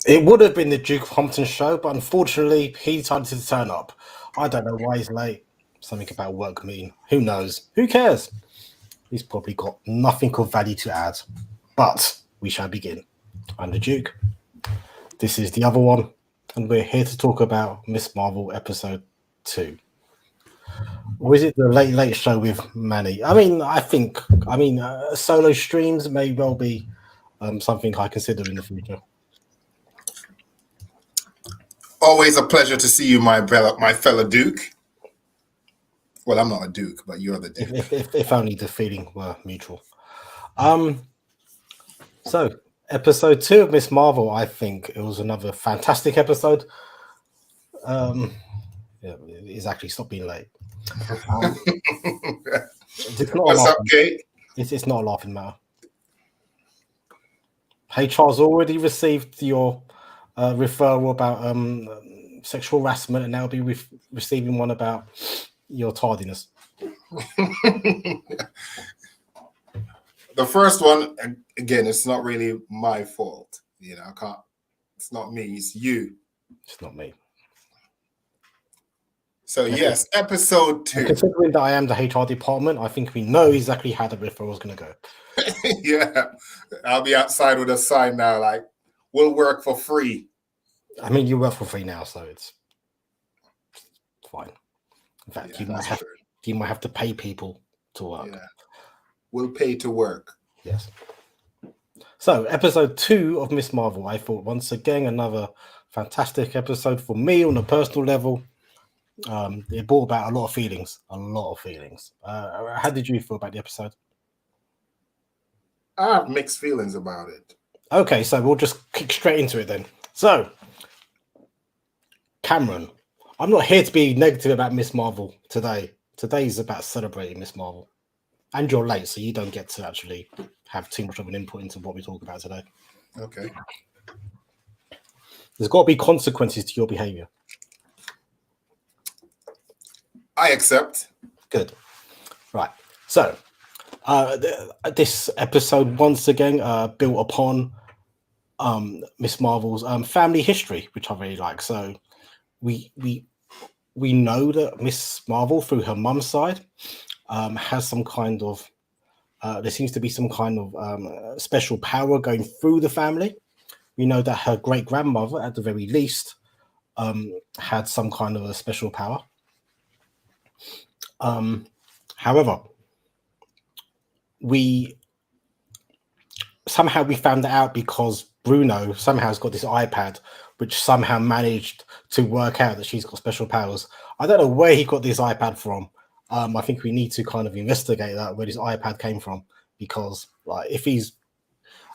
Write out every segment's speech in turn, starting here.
It would have been the Duke of Compton show, but unfortunately, he decided to turn up. I don't know why he's late. Something about work meeting. Who knows? Who cares? He's probably got nothing of value to add. But we shall begin. I'm the Duke. This is the other one, and we're here to talk about Miss Marvel episode 2. Or is it the Late Late Show with Manny? Solo streams may well be something I consider in the future. Always a pleasure to see you, my fellow Duke. Well, I'm not a Duke, but you're the Duke. If only the feeling were mutual. So episode 2 of Miss Marvel, I think it was another fantastic episode. It's actually stopped being late. What's up, Kate? It's not a laughing matter. Hey, Charles, already received your referral about sexual harassment, and now be receiving one about your tardiness. The first one, again, it's not really my fault. You know, I can't. It's not me. It's you. It's not me. So yes, episode 2. Considering that I am the HR department, I think we know exactly how the referral is going to go. Yeah, I'll be outside with a sign now, like, we'll work for free. I mean, you work for free now, so it's fine. In fact, Yeah, you might have to pay people to work. Yeah. We'll pay to work. Yes. So, episode 2 of Miss Marvel. I thought once again another fantastic episode for me on a personal level. It brought about a lot of feelings. How did you feel about the episode? I have mixed feelings about it. Okay, so we'll just kick straight into it then. So, Cameron, I'm not here to be negative about Miss Marvel today. Today is about celebrating Miss Marvel. And you're late, so you don't get to actually have too much of an input into what we talk about today. Okay. There's got to be consequences to your behavior. I accept. Good. Right. So, this episode once again built upon Miss Marvel's family history, which I really like. So, we know that Miss Marvel, through her mum's side, has some kind of there seems to be some kind of special power going through the family. We know that her great grandmother, at the very least, had some kind of a special power. However, we found that out because Bruno somehow has got this iPad, which somehow managed to work out that she's got special powers. I don't know where he got this iPad from. I think we need to kind of investigate that, where this iPad came from, because like if he's,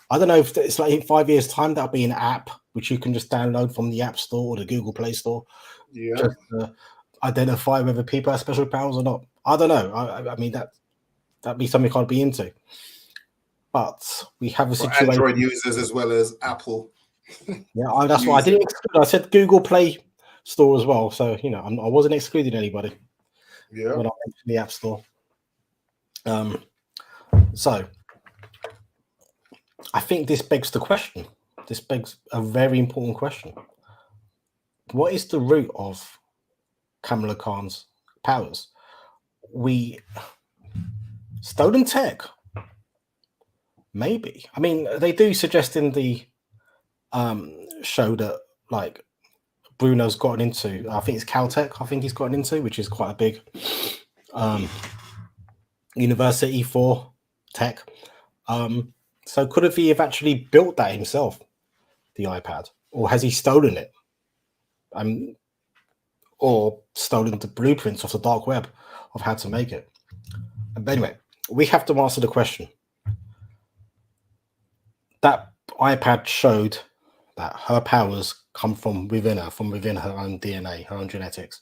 I don't know if it's like in 5 years' time that'll be an app which you can just download from the App Store or the Google Play Store. Yeah. Just to identify whether people have special powers or not. I don't know. I mean that'd be something I'd be into. But we have a situation. Android users as well as Apple. Yeah, that's why I didn't exclude. I said Google Play Store as well. So you know, I wasn't excluding anybody. Yeah. When I went to the App Store. So I think this begs the question. This begs a very important question. What is the root of Kamala Khan's powers? Stolen tech? Maybe. I mean, they do suggest in the show that like Bruno's gotten into, I think it's Caltech, I think he's gotten into, which is quite a big university for tech. So could he have actually built that himself, the iPad? Or has he stolen it? Or stolen the blueprints of the dark web of how to make it? But anyway, we have to answer the question. That iPad showed that her powers come from within her own DNA, her own genetics.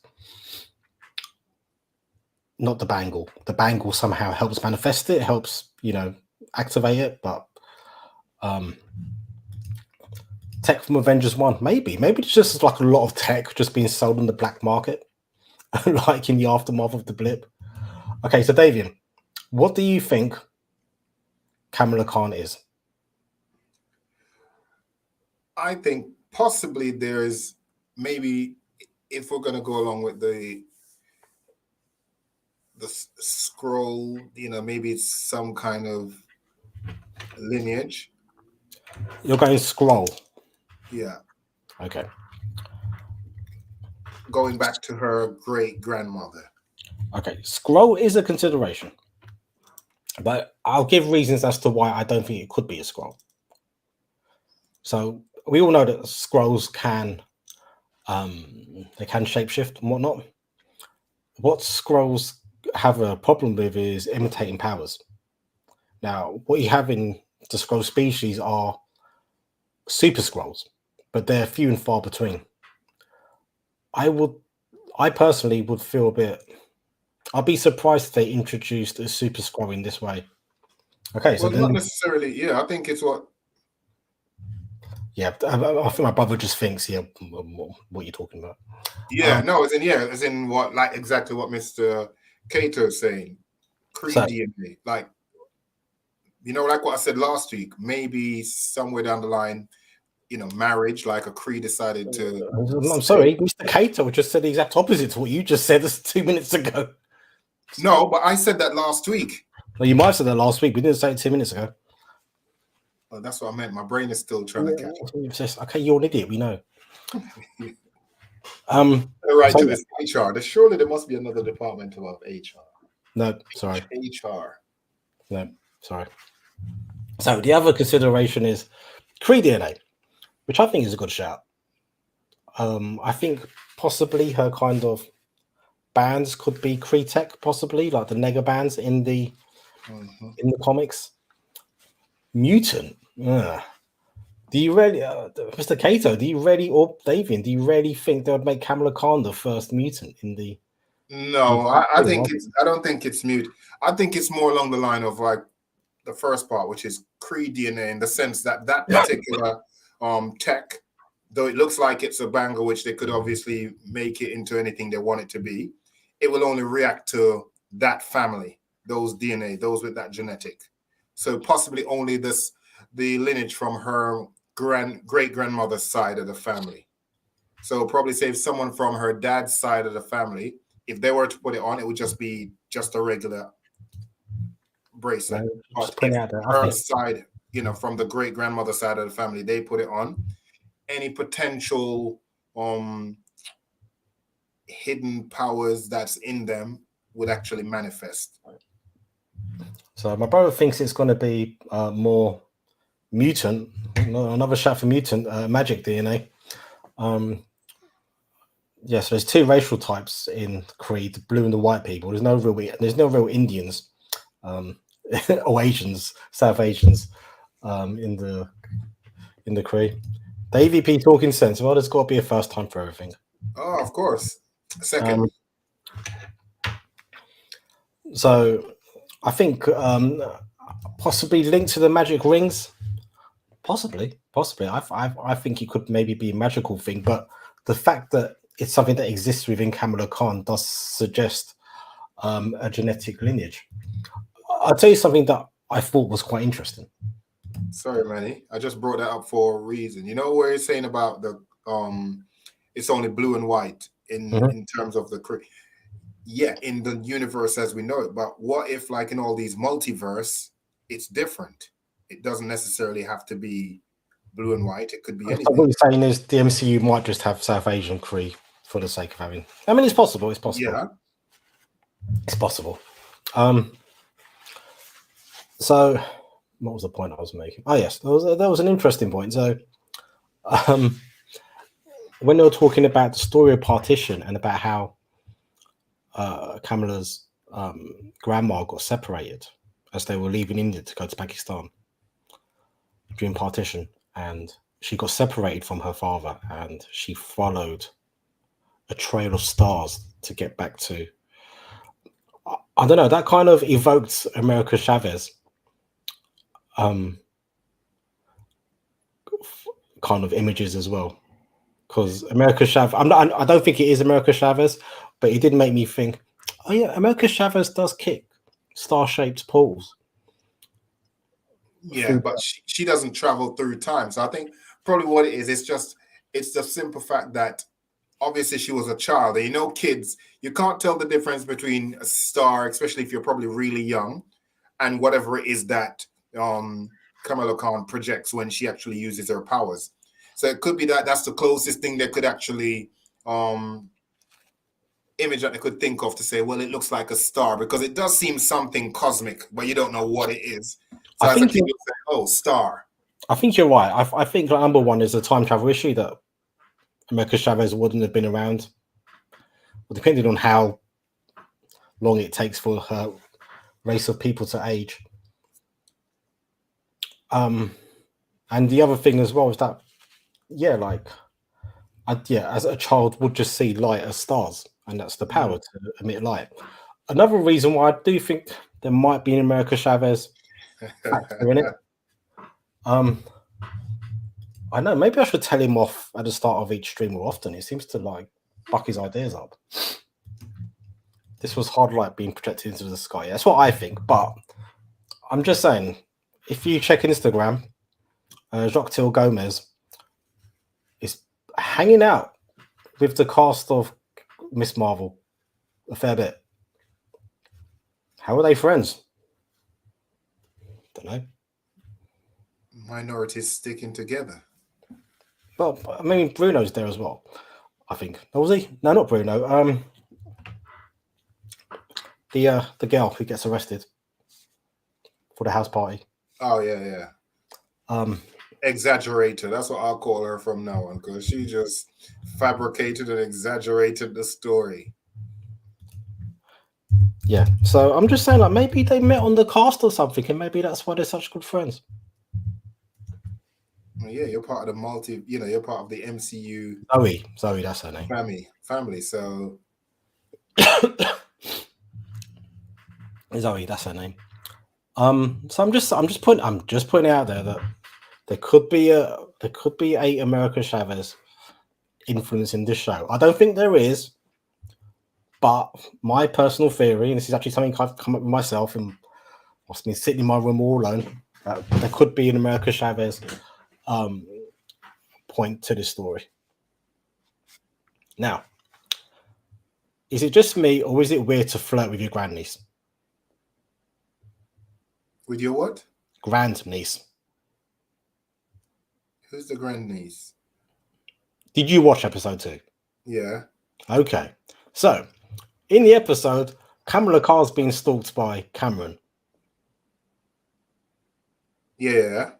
Not the bangle. The bangle somehow helps manifest it, helps, activate it, but tech from Avengers 1, maybe it's just like a lot of tech just being sold on the black market, like in the aftermath of the blip. Okay, so Davian, what do you think Kamala Khan is? I think possibly there's maybe, if we're going to go along with the scroll, maybe it's some kind of lineage. You're going scroll. Yeah. Okay. Going back to her great grandmother. Okay. Scroll is a consideration, but I'll give reasons as to why I don't think it could be a scroll. So we all know that scrolls can shapeshift and whatnot. What scrolls have a problem with is imitating powers. Now, what you have in the scroll species are super scrolls, but they're few and far between. I personally would feel a bit. I'd be surprised if they introduced a super scroll in this way. Okay, so well, not necessarily. Yeah, I think it's what. Yeah, I think my brother just thinks, yeah, what you're talking about. Yeah, no, as in what, like exactly what Mr. Cato is saying. Cree DNA, like, like what I said last week. Maybe somewhere down the line, marriage, like a Cree decided to. I'm sorry, Mr. Cato just said the exact opposite to what you just said 2 minutes ago. No, but I said that last week. Well, you might have said that last week. We didn't say it 2 minutes ago. Well, that's what I meant. My brain is still trying to catch up. Okay, you're an idiot. We know. Right to this HR. Surely there must be another department above HR. No, sorry. HR. No, sorry. So the other consideration is Cree DNA, which I think is a good shout. I think possibly her kind of bands could be Cree tech, possibly like the nega bands in the comics. Mutant. Do you really, Mr. Cato? Do you really, or Davian? Do you really think they would make Kamala Khan the first mutant in the? No, I think it's. I don't think it's mute. I think it's more along the line of like the first part, which is Cree DNA, in the sense that particular tech, though it looks like it's a banger, which they could obviously make it into anything they want it to be, it will only react to that family, those DNA, those with that genetic. So possibly only the lineage from her great grandmother's side of the family. So probably say if someone from her dad's side of the family, if they were to put it on, it would just be just a regular bracelet. But if her side, from the great grandmother side of the family, they put it on, any potential hidden powers that's in them would actually manifest. So my brother thinks it's going to be more mutant. Another shout for mutant magic DNA. Yes, there's two racial types in Cree: the blue and the white people. There's no real Indians or Asians, South Asians in the Cree. The AVP talking sense. Well, there's got to be a first time for everything. Oh, of course. Second. So I think possibly linked to the magic rings. Possibly. I think it could maybe be a magical thing, but the fact that it's something that exists within Kamala Khan does suggest a genetic lineage. I'll tell you something that I thought was quite interesting. Sorry, Manny. I just brought that up for a reason. You know where you're saying about the it's only blue and white in terms of the in the universe as we know it. But what if, like in all these multiverse, it's different? It doesn't necessarily have to be blue and white. It could be anything. So what you're saying is the MCU might just have South Asian Cree for the sake of having. I mean, it's possible. It's possible. Yeah, it's possible. So, what was the point I was making? Oh yes, there was an interesting point. So, when they were talking about the story of partition and about how Kamala's grandma got separated as they were leaving India to go to Pakistan during partition, and she got separated from her father, and she followed a trail of stars to get back to. I don't know. That kind of evoked America Chavez. Kind of images as well, because America Chavez. I don't think it is America Chavez, but it did make me think. Oh yeah, America Chavez does kick star-shaped poles. Yeah, but she doesn't travel through time. So I think probably what it is, it's just it's the simple fact that obviously she was a child. And you know, kids, you can't tell the difference between a star, especially if you're probably really young, and whatever it is that Kamala Khan projects when she actually uses her powers. So it could be that that's the closest thing they could actually image that they could think of to say, well, it looks like a star, because it does seem something cosmic, but you don't know what it is. So I as a think kid, you say, oh, star. I think you're right. I think like, number one is a time travel issue that America Chavez wouldn't have been around, well, depending on how long it takes for her race of people to age. And the other thing as well is that, yeah, like, as a child would just see light as stars, and that's the power to emit light. Another reason why I do think there might be an America Chavez factor in it. I know, maybe I should tell him off at the start of each stream more often. He seems to like buck his ideas up. This was hard light being projected into the sky. That's what I think, but I'm just saying, if you check Instagram, Jacques Till Gomez is hanging out with the cast of Miss Marvel a fair bit. How are they friends? Don't know. Minorities sticking together. Well, I mean, Bruno's there as well, I think. Oh, was he? No, not Bruno. The girl who gets arrested for the house party. Oh, yeah. Exaggerator. That's what I'll call her from now on, because she just fabricated and exaggerated the story. Yeah, so I'm just saying, like, maybe they met on the cast or something, and maybe that's why they're such good friends. Yeah, you're part of the you're part of the MCU. Zoe, that's her name. Family. So Zoe, that's her name. So I'm just putting out there that there could be a America Chavez influence in this show. I don't think there is, but my personal theory, and this is actually something I've come up with myself, and I've been sitting in my room all alone, there could be an America Chavez point to this story. Now, is it just me, or is it weird to flirt with your grandniece? With your what? Grandniece. Who's the grandniece? Did you watch episode 2? Yeah. Okay. So, in the episode, Kamala Khan's being stalked by Cameron. Yeah.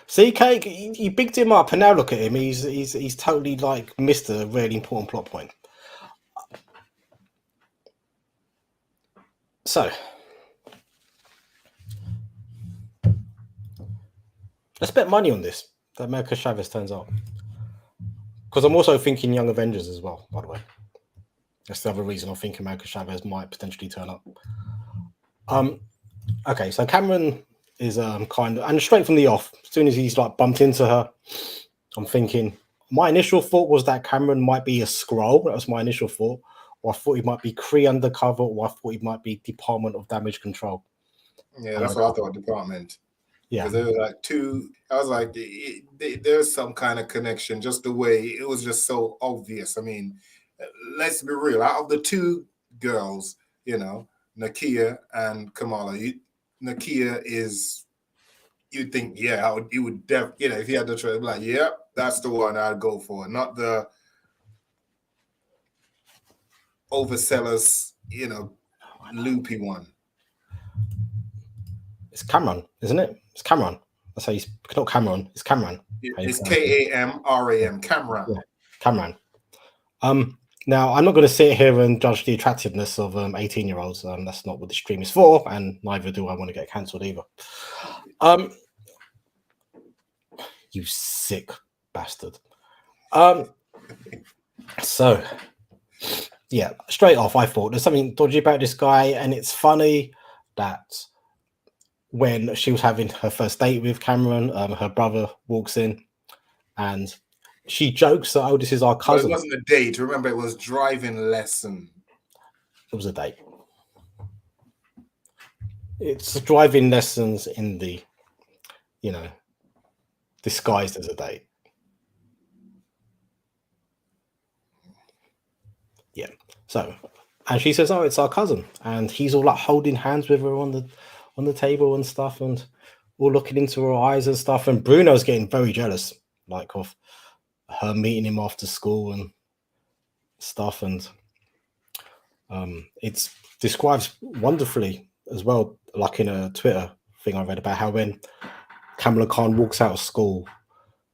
See, Cake, you picked him up, and now look at him. He's totally like missed a really important plot point. So, let's bet money on this that America Chavez turns up. Because I'm also thinking Young Avengers as well, by the way. That's the other reason I think America Chavez might potentially turn up. Okay, so Cameron is kind of, and straight from the off, as soon as he's like bumped into her, I'm thinking, my initial thought was that Cameron might be a Skrull. That was my initial thought. Or I thought he might be Kree undercover, or I thought he might be Department of Damage Control. Yeah, that's what I thought, Department. Yeah. Because there were like two, I was like, there's some kind of connection, just the way it was just so obvious. I mean, let's be real. Out of the two girls, Nakia and Kamala, Nakia is, you'd think, yeah, you would if you had the choice, like, yeah, that's the one I'd go for, not the overzealous, loopy one. It's Cameron, isn't it? It's Cameron. That's how not Cameron. It's Cameron. It's Kamram. Cameron. Yeah, Cameron. Now, I'm not going to sit here and judge the attractiveness of 18-year-olds. That's not what the stream is for, and neither do I want to get cancelled either. You sick bastard. So, yeah, straight off, I thought there's something dodgy about this guy, and it's funny that when she was having her first date with Cameron, her brother walks in, and she jokes that, oh, this is our cousin. Well, it wasn't a date. Remember, it was driving lesson. It was a date. It's driving lessons in the, disguised as a date. Yeah. So, and she says, "Oh, it's our cousin," and he's all like holding hands with her on the table and stuff, and all looking into her eyes and stuff. And Bruno's getting very jealous, like of her meeting him after school and stuff. And it's describes wonderfully as well, like in a Twitter thing I read about how when Kamala Khan walks out of school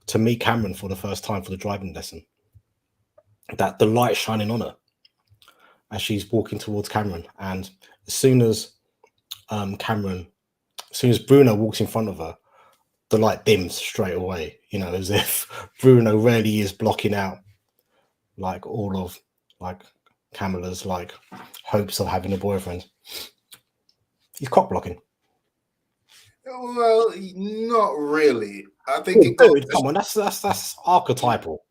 to meet Cameron for the first time for the driving lesson, that the light shining on her as she's walking towards Cameron, and as soon as as soon as Bruno walks in front of her, the light dims straight away. You know, as if Bruno really is blocking out like all of like Kamala's like hopes of having a boyfriend. He's cock blocking. Well, not really. I think it goes. Come on, that's archetypal.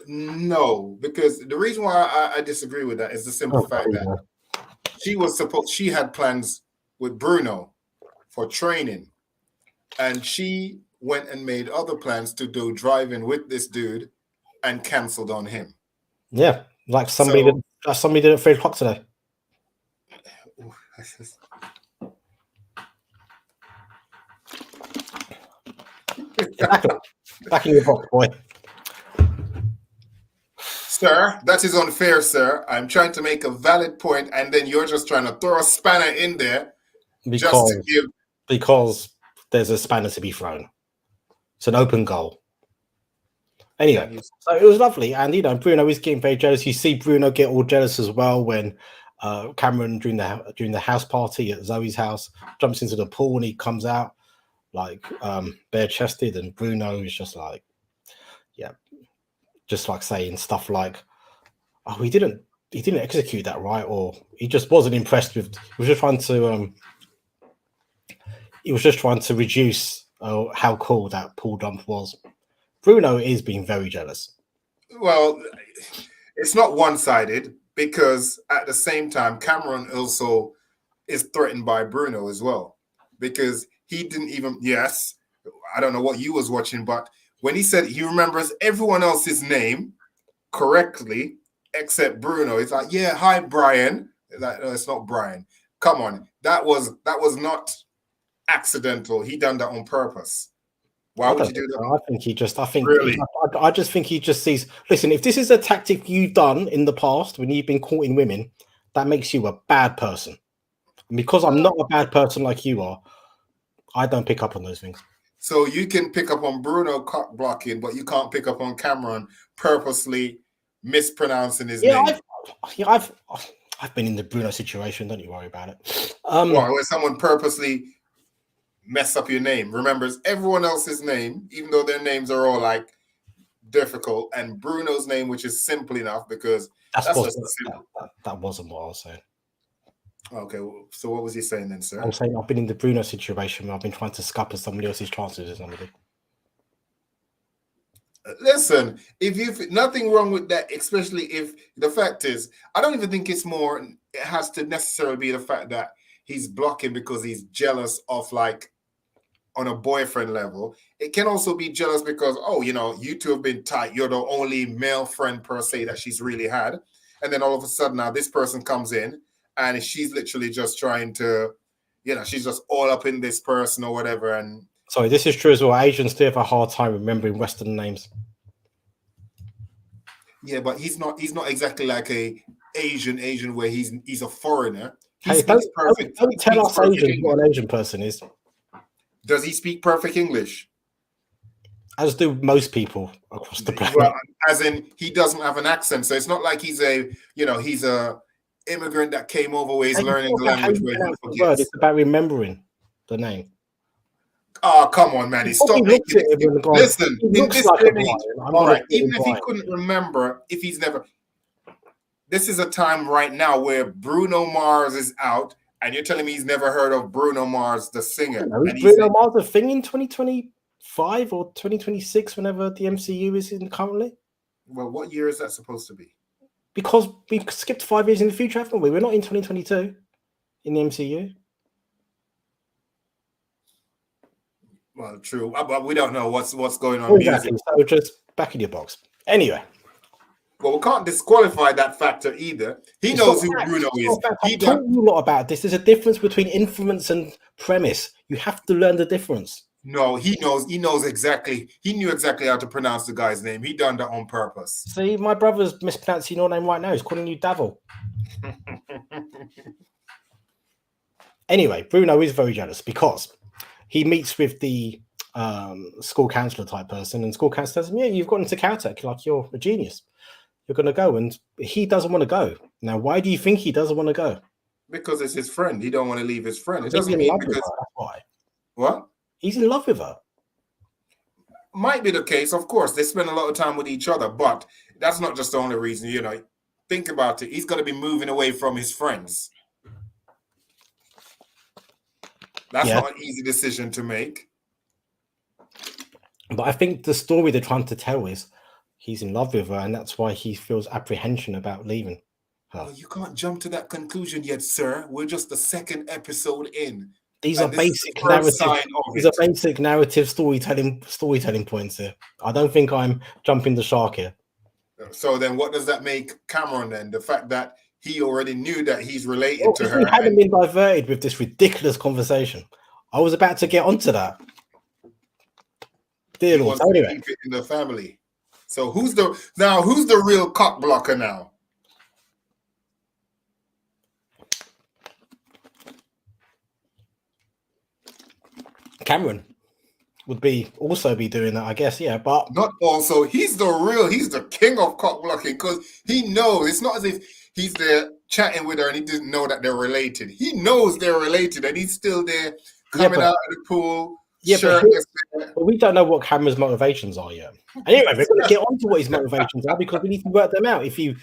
No, because the reason why I disagree with that is the simple fact that she had plans with Bruno for training, and she went and made other plans to do driving with this dude and canceled on him. Yeah, like somebody did at 3 o'clock today. Exactly. Back in your box, boy. Sir, that is unfair, sir. I'm trying to make a valid point, and then you're just trying to throw a spanner in there because there's a spanner to be thrown. It's an open goal. Anyway, so it was lovely, and Bruno is getting very jealous. You see Bruno get all jealous as well when Cameron during the house party at Zoe's house jumps into the pool and he comes out like bare chested, and Bruno is just like, just like saying stuff like, "Oh, he didn't execute that right," or he just wasn't impressed with. He was just trying to reduce how cool that pool dump was. Bruno is being very jealous. Well, it's not one-sided, because at the same time, Cameron also is threatened by Bruno as well, because he didn't even. Yes, I don't know what you was watching, but when he said he remembers everyone else's name correctly except Bruno, it's like, yeah, hi Brian. It's like, no, it's not Brian. Come on, that was not accidental. He done that on purpose. Why would you do that? I just think he just sees. Listen, if this is a tactic you've done in the past when you've been courting women, that makes you a bad person. And because I'm not a bad person like you are, I don't pick up on those things. So you can pick up on Bruno cock blocking, but you can't pick up on Cameron purposely mispronouncing his name. I've been in the Bruno situation. Don't you worry about it. When someone purposely mess up your name, remembers everyone else's name, even though their names are all like difficult, and Bruno's name, which is simple enough, because that wasn't what I was saying. Okay, so what was he saying then, sir? I'm saying I've been in the Bruno situation where I've been trying to scupper somebody else's chances with somebody. Listen, if you've nothing wrong with that, especially if the fact is, I don't even think it has to necessarily be the fact that he's blocking because he's jealous of, like, on a boyfriend level. It can also be jealous because, you two have been tight. You're the only male friend per se that she's really had. And then all of a sudden now this person comes in and she's literally just trying to, she's just all up in this person or whatever. And sorry, this is true as well. Asians do have a hard time remembering Western names. Yeah, but he's not exactly like a Asian where he's a foreigner. Don't tell us Asians what an Asian person is. Does he speak perfect English? As do most people across the planet. Well, as in, he doesn't have an accent, so it's not like he's a immigrant that came over where he's learning the language where he forgets. It's about remembering the name. Oh, come on, man. Stop making it. Listen, in this all right, even if he couldn't remember, if he's never. This is a time right now where Bruno Mars is out, and you're telling me he's never heard of Bruno Mars, the singer. Is Bruno Mars a thing in 2025 or 2026, whenever the MCU is in currently? Well, what year is that supposed to be? Because we've skipped 5 years in the future, haven't we? We're not in 2022 in the MCU. Well, true, but we don't know what's going on. Exactly. So just back in your box. Anyway, Well, we can't disqualify that factor either. He It's knows not who fact. Bruno It's is. not fact. He I've taught done. you a lot about this. There's a difference between inference and premise. You have to learn the difference. No, he knows. He knows exactly. He knew exactly how to pronounce the guy's name. He done that on purpose. See, my brother's mispronouncing your name right now. He's calling you Davil. Anyway, Bruno is very jealous because he meets with the school counselor type person, and school counselor says, "Yeah, you've got into Caltech. Like you're a genius. You're going to go." And he doesn't want to go. Now, why do you think he doesn't want to go? Because it's his friend. He don't want to leave his friend. It He's doesn't in mean love with because her. That's why. what? He's in love with her. Might be the case. Of course, they spend a lot of time with each other, but that's not just the only reason. You know, think about it. He's going to be moving away from his friends. That's not an easy decision to make. But I think the story they're trying to tell is he's in love with her, and that's why he feels apprehension about leaving her. Well, you can't jump to that conclusion yet, sir. We're just the second episode in. These are basic narrative. These are basic narrative storytelling points here. I don't think I'm jumping the shark here. So then, what does that make Cameron then? The fact that he already knew that he's related to her. We hadn't been diverted with this ridiculous conversation. I was about to get onto that. Dear Lord, anyway. Keep it in the family. So who's the real cock blocker now? Cameron would also be doing that, I guess. Yeah, but not also. He's the king of cock blocking because he knows it's not as if he's there chatting with her and he didn't know that they're related. He knows they're related and he's still there coming out of the pool. Yeah, but we don't know what Cameron's motivations are yet. Anyway, we're going to get on to what his motivations are because we need to work them out. If you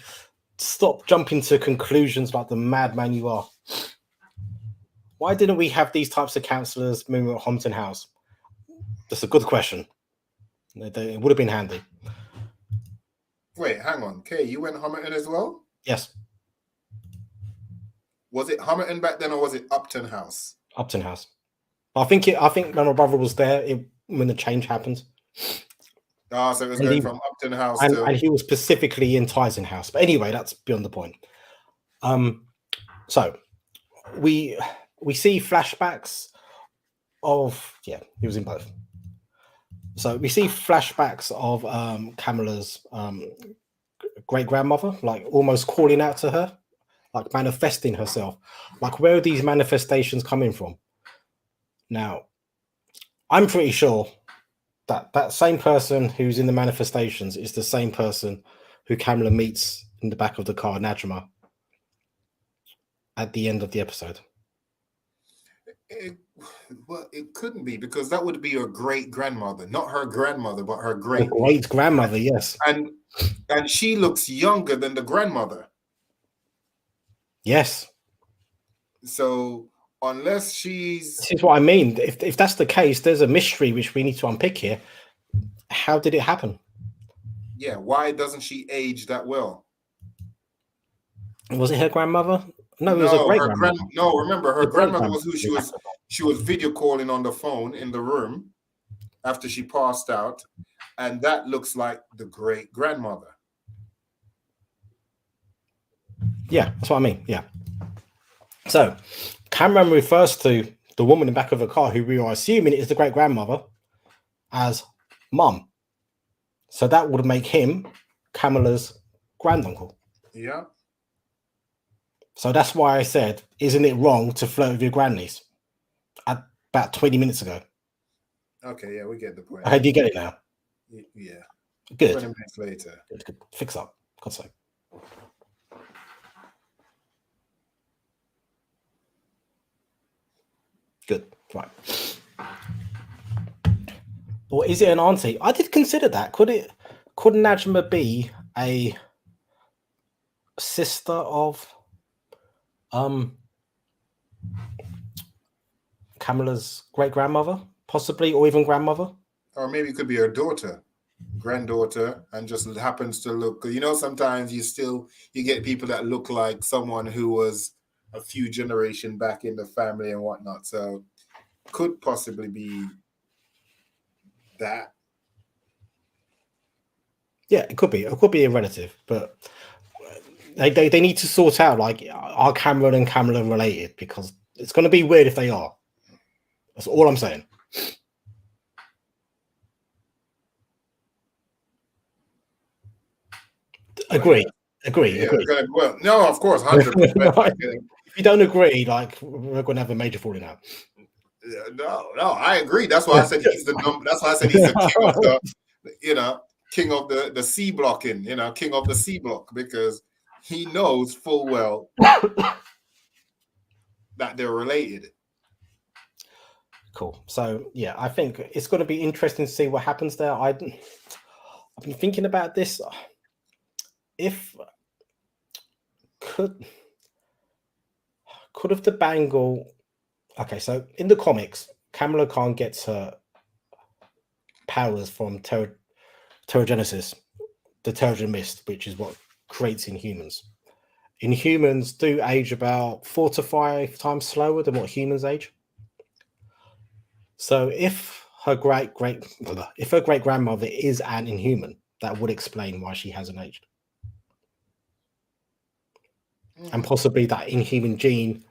stop jumping to conclusions like the madman you are. Why didn't we have these types of counsellors moving at Hampton House? That's a good question. It would have been handy. Wait, hang on. Kay, you went Homerton as well? Yes. Was it Homerton back then or was it Upton House? Upton House. I think when my brother was there when the change happened. So it was going from Upton House and he was specifically in Tyson House. But anyway, that's beyond the point. So we see flashbacks of he was in both. So we see flashbacks of Kamala's great grandmother, like almost calling out to her, like manifesting herself. Like, where are these manifestations coming from? Now, I'm pretty sure that same person who's in the manifestations is the same person who Kamala meets in the back of the car, Najma, at the end of the episode. Well, it couldn't be because that would be her great grandmother, not her grandmother, but her great grandmother. Yes, and she looks younger than the grandmother. Yes. So unless she's, this is what I mean. If that's the case, there's a mystery which we need to unpick here. How did it happen? Yeah, why doesn't she age that well? Was it her grandmother? No, it was a great grandmother. No, remember her grandmother was who she was video calling on the phone in the room after she passed out, and that looks like the great grandmother. Yeah, that's what I mean. Yeah. So Cameron refers to the woman in the back of the car, who we are assuming is the great grandmother, as mum. So that would make him Kamala's granduncle. Yeah. So that's why I said, isn't it wrong to flirt with your grandniece? About 20 minutes ago. Okay, yeah, we get the point. How do you get it now? Yeah. Good. 20 minutes later. Good. Fix up. God's sake. Good. Right. Or is it an auntie? I did consider that. Could Najma be a sister of Kamala's great grandmother, possibly, or even grandmother? Or maybe it could be her daughter, granddaughter, and just happens to look. You know, sometimes you get people that look like someone who was a few generations back in the family and whatnot. So could possibly be that. Yeah, it could be. It could be a relative, but they need to sort out, like, are Cameron and Kamala related? Because it's going to be weird if they are. That's all I'm saying. Agree. Agree. Well, no, of course, 100%. If you don't agree, like, we're going to have a major falling out. No, I agree. That's why I said he's the number. That's why I said he's the king of the, king of the C blocking, king of the C block, because he knows full well that they're related. Cool. So yeah, I think it's going to be interesting to see what happens there. I've been thinking about this. If could have the bangle. Okay, so in the comics, Kamala Khan gets her powers from Terrigenesis, the Terrigen Mist, which is what creates Inhumans. Inhumans do age about 4 to 5 times slower than what humans age. So if her great grandmother is an Inhuman, that would explain why she hasn't aged. And possibly that Inhuman gene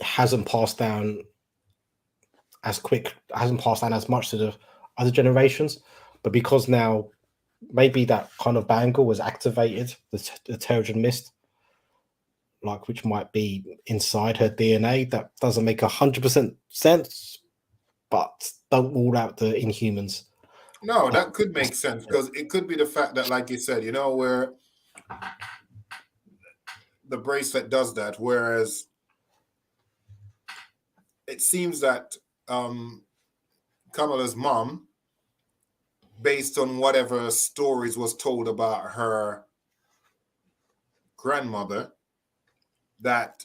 hasn't passed down as much to the other generations, but because now maybe that kind of bangle was activated, the Terrigen Mist, like, which might be inside her DNA. That doesn't make 100% sense, but don't rule out the Inhumans. No, that could make sense, because it could be the fact that, like you said, where the bracelet does that, whereas it seems that Kamala's mom, based on whatever stories was told about her grandmother, that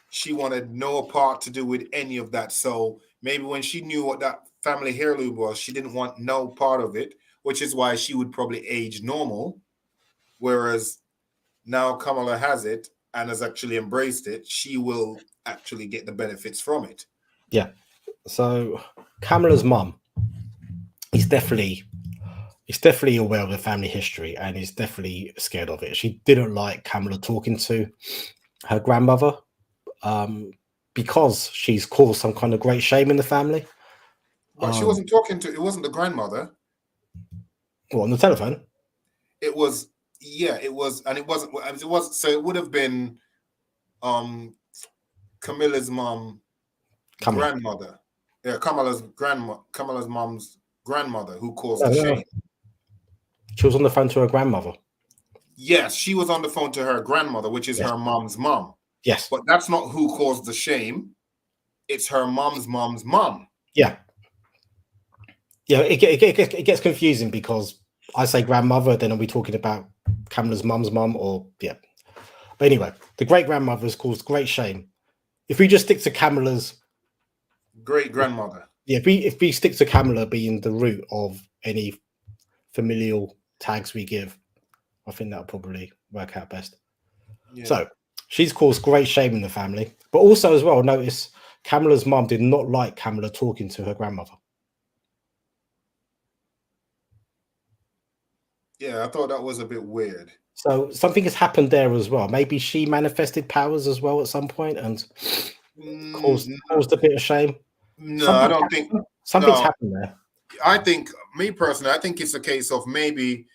she wanted no part to do with any of that. So maybe when she knew what that family heirloom was, she didn't want no part of it, which is why she would probably age normal. Whereas now Kamala has it and has actually embraced it, she will actually get the benefits from it. Yeah. So Kamala's mum is definitely aware of the family history and is definitely scared of it. She didn't like Kamala talking to her grandmother because she's caused some kind of great shame in the family. But she wasn't talking to, it wasn't the grandmother. Well, on the telephone? It was, it was, and it wasn't, so it would have been Camilla's mom, grandmother. Yeah, Kamala's mom's grandmother who caused the shame. She was on the phone to her grandmother. Yes, she was on the phone to her grandmother, which is her mom's mom. Yes. But that's not who caused the shame. It's her mom's mom. Yeah. Yeah, it gets confusing because I say grandmother, then are we talking about Kamala's mum's mum, or yeah. But anyway, the great grandmother has caused great shame. If we just stick to Kamala's great grandmother. Yeah, if we stick to Kamala being the root of any familial tags we give, I think that'll probably work out best. Yeah. So she's caused great shame in the family, but also as well, notice Kamala's mum did not like Kamala talking to her grandmother. Yeah, I thought that was a bit weird. So something has happened there as well. Maybe she manifested powers as well at some point and caused a bit of shame. No, I don't think something's happened there. I think, me personally, I think it's a case of maybe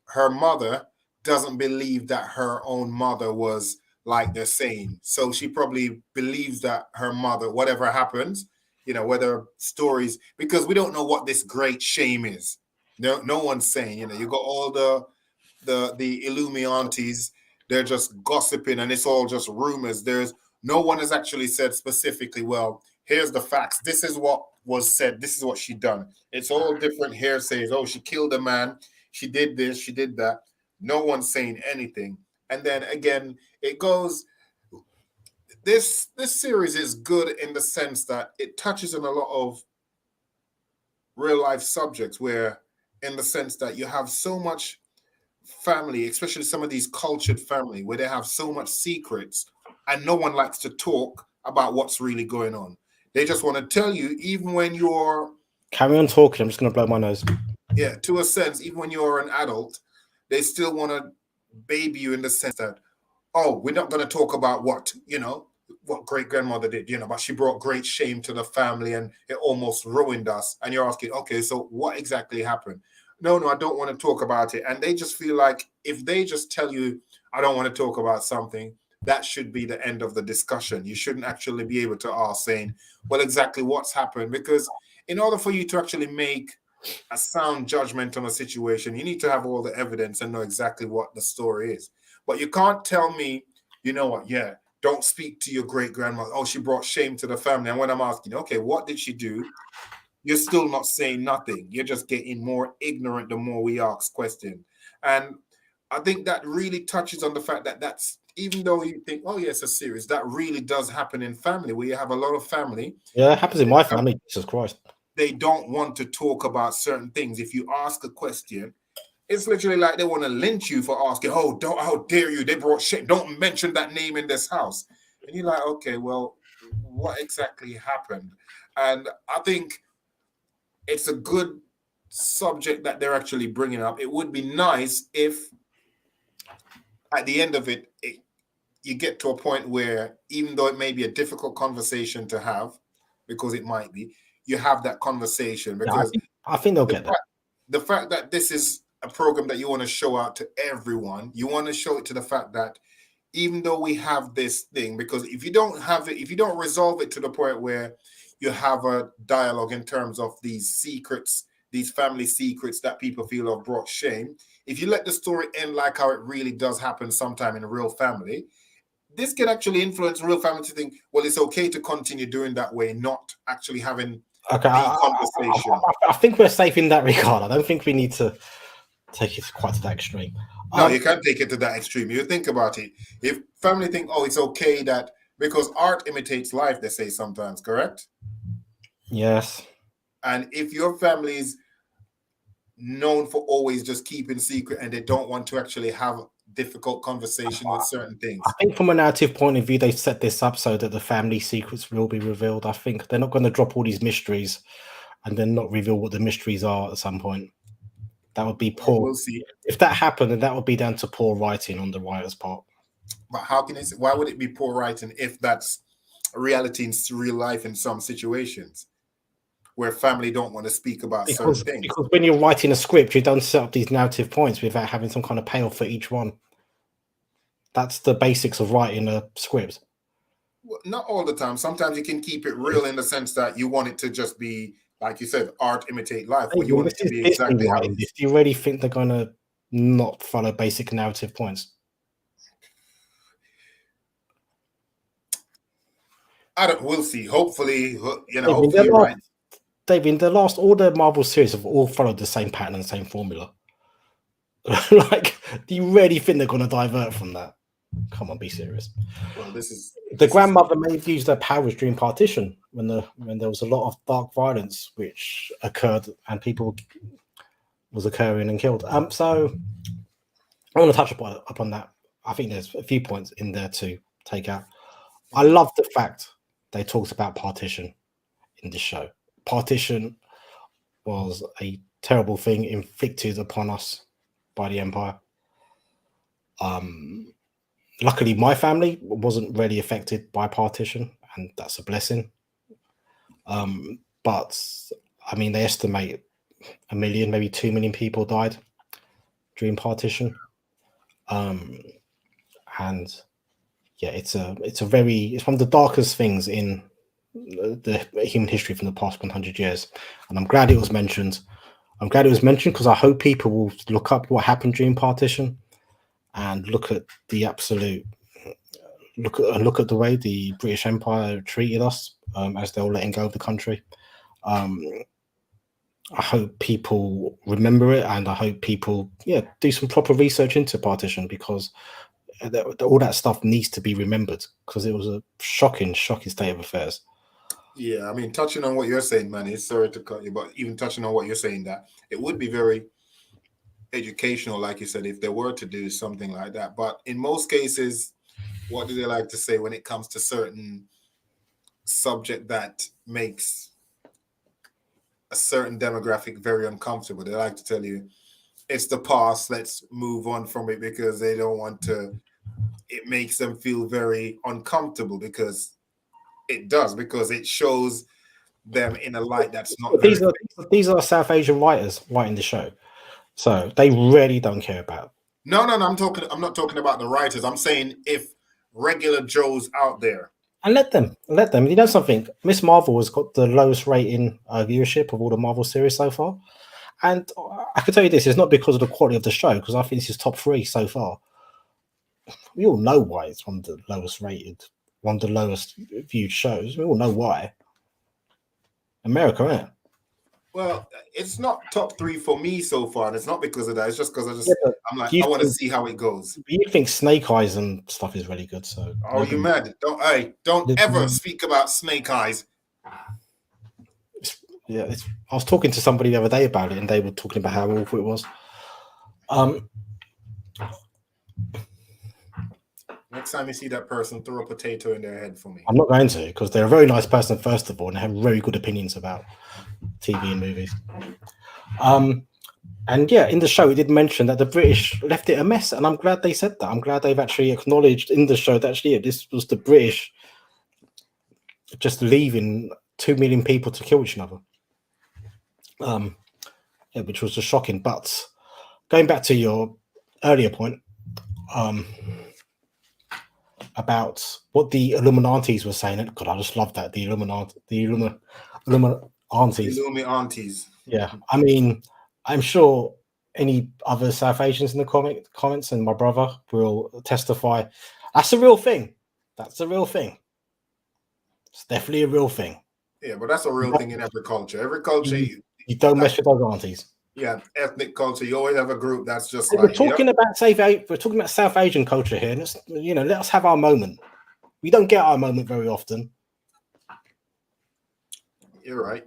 her mother doesn't believe that her own mother was like they're saying. So she probably believes that her mother, whatever happens, whether stories, because we don't know what this great shame is. No one's saying, you got all the Illuminantes, they're just gossiping and it's all just rumors. No one has actually said specifically, well, here's the facts. This is what was said. This is what she done. It's all different hearsays. Oh, she killed a man. She did this. She did that. No one's saying anything. And then again, it goes. This series is good in the sense that it touches on a lot of real life subjects, where in the sense that you have so much family, especially some of these cultured family, where they have so much secrets and no one likes to talk about what's really going on. They just want to tell you, even when you're... Carry on talking, I'm just going to blow my nose. Yeah, to a sense, even when you're an adult, they still want to baby you in the sense that, oh, we're not going to talk about what great grandmother did, but she brought great shame to the family and it almost ruined us. And you're asking, okay, so what exactly happened? No, I don't want to talk about it. And they just feel like if they just tell you, I don't want to talk about something, that should be the end of the discussion. You shouldn't actually be able to ask saying, well, exactly what's happened. Because in order for you to actually make a sound judgment on a situation, you need to have all the evidence and know exactly what the story is. But you can't tell me, you know what, yeah, don't speak to your great grandmother. Oh, she brought shame to the family. And when I'm asking, okay, what did she do? You're still not saying nothing. You're just getting more ignorant the more we ask questions. And I think that really touches on the fact that that's, even though you think, oh, yeah, it's a series, that really does happen in family where you have a lot of family. Yeah, it happens in my family. Jesus Christ. They don't want to talk about certain things. If you ask a question, it's literally like they want to lynch you for asking, oh, how dare you? They brought shit. Don't mention that name in this house. And you're like, okay, well, what exactly happened? And I think it's a good subject that they're actually bringing up. It would be nice if at the end of it, you get to a point where even though it may be a difficult conversation to have, because it might be, you have that conversation. Because I think they'll get that. The fact that this is a program that you want to show out to everyone, you want to show it to the fact that even though we have this thing, because if you don't have it, if you don't resolve it to the point where you have a dialogue in terms of these secrets, these family secrets that people feel have brought shame, if you let the story end like how it really does happen sometime in a real family, this can actually influence real family to think, well, it's okay to continue doing that way, not actually having the conversation. I think we're safe in that regard. I don't think we need to take it quite to that extreme. No, you can't take it to that extreme. You think about it. If family think, oh, it's okay that, because art imitates life, they say sometimes, correct? Yes. And if your family is known for always just keeping secret and they don't want to actually have difficult conversation with certain things. I think from a narrative point of view, they set this up so that the family secrets will be revealed. I think they're not going to drop all these mysteries and then not reveal what the mysteries are at some point. That would be poor. We'll see. If that happened, then that would be down to poor writing on the writer's part. But why would it be poor writing if that's a reality in real life in some situations where family don't want to speak about certain things? Because when you're writing a script, you don't set up these narrative points without having some kind of payoff for each one. That's the basics of writing a script. Well, not all the time. Sometimes you can keep it real in the sense that you want it to just be, like you said, art imitate life. But you want it to be exactly how it is. Do you really think they're going to not follow basic narrative points? We'll see. Hopefully, hopefully you're right. David, all the Marvel series have all followed the same pattern and the same formula. Like, do you really think they're going to divert from that? Come on, be serious. Well, the grandmother may have used her powers during partition when there was a lot of dark violence which occurred and people was occurring and killed. So I want to touch upon that. I think there's a few points in there to take out. I love the fact they talked about partition in this show. Partition was a terrible thing inflicted upon us by the Empire. Luckily, my family wasn't really affected by partition, and that's a blessing. But I mean, they estimate 1 million, maybe 2 million people died during partition. And yeah, it's one of the darkest things in the human history from the past 100 years. And I'm glad it was mentioned. Because I hope people will look up what happened during partition and look at the way the British Empire treated us as they were letting go of the country. I hope people remember it, and I hope people do some proper research into partition, because all that stuff needs to be remembered, because it was a shocking state of affairs. Yeah, I mean, touching on what you're saying, Manny, sorry to cut you, but even touching on what you're saying, that it would be very educational, like you said, if they were to do something like that. But in most cases, what do they like to say when it comes to certain subject that makes a certain demographic very uncomfortable? They like to tell you, it's the past. Let's move on from it because they don't want to. It makes them feel very uncomfortable because it shows them in a light that's not very. These are South Asian writers writing the show, so they really don't care about. No. I'm not talking about the writers. I'm saying if regular Joes out there. And let them. You know something? Miss Marvel has got the lowest rating viewership of all the Marvel series so far. And I can tell you this, it's not because of the quality of the show, because I think this is top 3 so far. We all know why it's one of the lowest rated, one of the lowest viewed shows. We all know why. America, isn't it? Well, it's not top 3 for me so far, and it's not because of that. It's just because I'm like, I want to see how it goes. You think Snake Eyes and stuff is really good, so. Oh, you mad? Don't ever speak about Snake Eyes. Yeah, I was talking to somebody the other day about it, and they were talking about how awful it was. Next time you see that person, throw a potato in their head for me. I'm not going to, because they're a very nice person, first of all, and they have very good opinions about TV and movies. And yeah, in the show, it did mention that the British left it a mess, and I'm glad they said that. I'm glad they've actually acknowledged in the show that actually this was the British just leaving 2 million people to kill each other. Yeah, which was just shocking. But going back to your earlier point, about what the Illuminatis were saying. God, I just love that. The Illuminatis. Yeah. I mean, I'm sure any other South Asians in the comments and my brother will testify. That's a real thing. That's a real thing. It's definitely a real thing. Yeah, but that's a real thing in every culture. Every culture. You don't mess with those aunties. Yeah, ethnic culture. You always have a group that's just we're talking about South Asian culture here. And let us have our moment. We don't get our moment very often. You're right.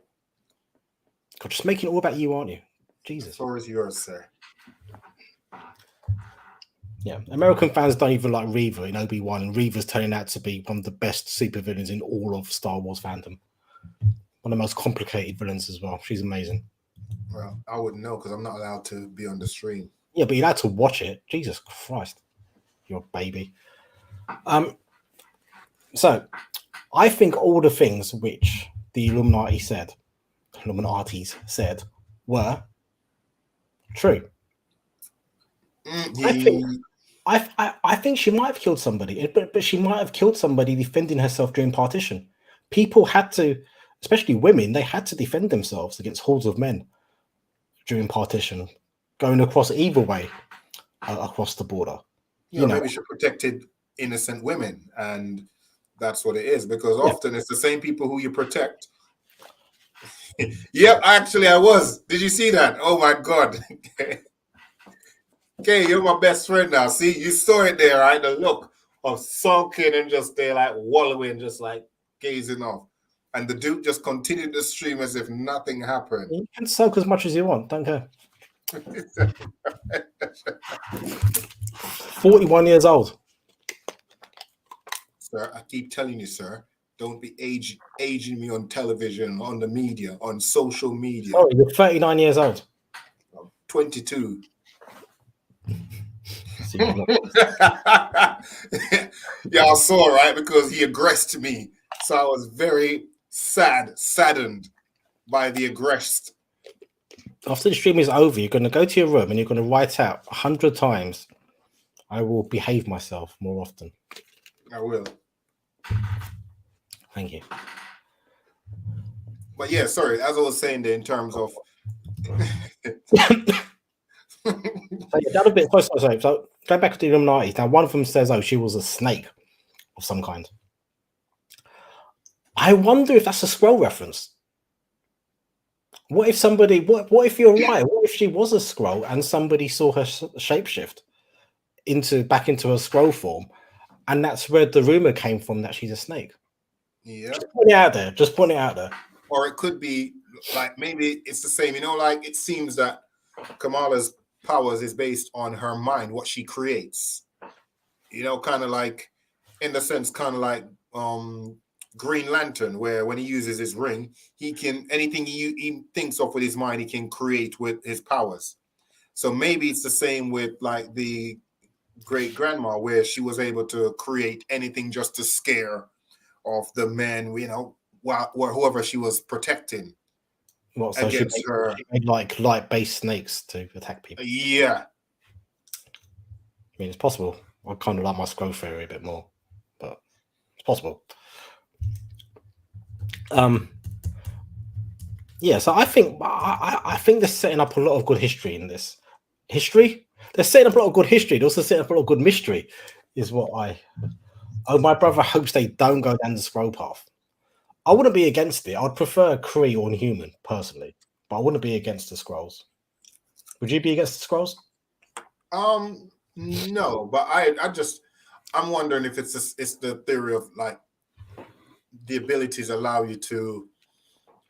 God, just making it all about you, aren't you? Jesus. The floor is yours, sir. Yeah, American fans don't even like Reva in Obi-Wan, and Reva's turning out to be one of the best supervillains in all of Star Wars fandom. One of the most complicated villains as well. She's amazing. Well, I wouldn't know because I'm not allowed to be on the stream. Yeah, but you're allowed to watch it. Jesus Christ, you're a baby. So I think all the things which the Illuminatis said were true. I think she might have killed somebody, but she might have killed somebody defending herself during partition. People had to, especially women, they had to defend themselves against hordes of men during partition, going across either way across the border. Maybe she protected innocent women, and that's what it is, because often it's the same people who you protect. Yep, actually I was. Did you see that? Oh my God. Okay, you're my best friend now. See, you saw it there, right? The look of sulking and just there like wallowing, just like gazing off. And the dude just continued the stream as if nothing happened. You can sulk as much as you want, don't care. 41 years old. Sir, I keep telling you, sir, don't be aging me on television, on the media, on social media. Oh, you're 39 years old. I'm 22. Yeah, I saw, right? Because he aggressed me. So I was very saddened by the aggressed. After the stream is over, you're going to go to your room and you're going to write out 100 times, I will behave myself more often. I will. Thank you. But yeah, sorry, as I was saying there in terms of... That a bit close. So go back to the Illuminati. Now, one of them says, "Oh, she was a snake of some kind." I wonder if that's a Skrull reference. What if somebody? What if you're right? What if she was a Skrull and somebody saw her shapeshift back into her Skrull form, and that's where the rumor came from that she's a snake? Yeah. Just put it out there. Just put it out there. Or it could be like maybe it's the same. Like it seems that Kamala's powers is based on her mind, what she creates. Kind of like, in the sense, kind of like Green Lantern, where when he uses his ring, he can anything he thinks of with his mind, he can create with his powers. So maybe it's the same with like the great grandma, where she was able to create anything just to scare off the men, or whoever she was protecting What? So against her. she made like light-based snakes to attack people. Yeah. I mean, it's possible. I kind of like my scroll theory a bit more, but it's possible. Yeah, so I think they're setting up a lot of good history in this. History? They're setting up a lot of good history. They're also setting up a lot of good mystery, is what I. Oh, my brother hopes they don't go down the scroll path. I wouldn't be against it. I'd prefer Kree or Inhuman personally, but I wouldn't be against the scrolls. Would you be against the scrolls? No, but I'm wondering if it's the theory of like the abilities allow you to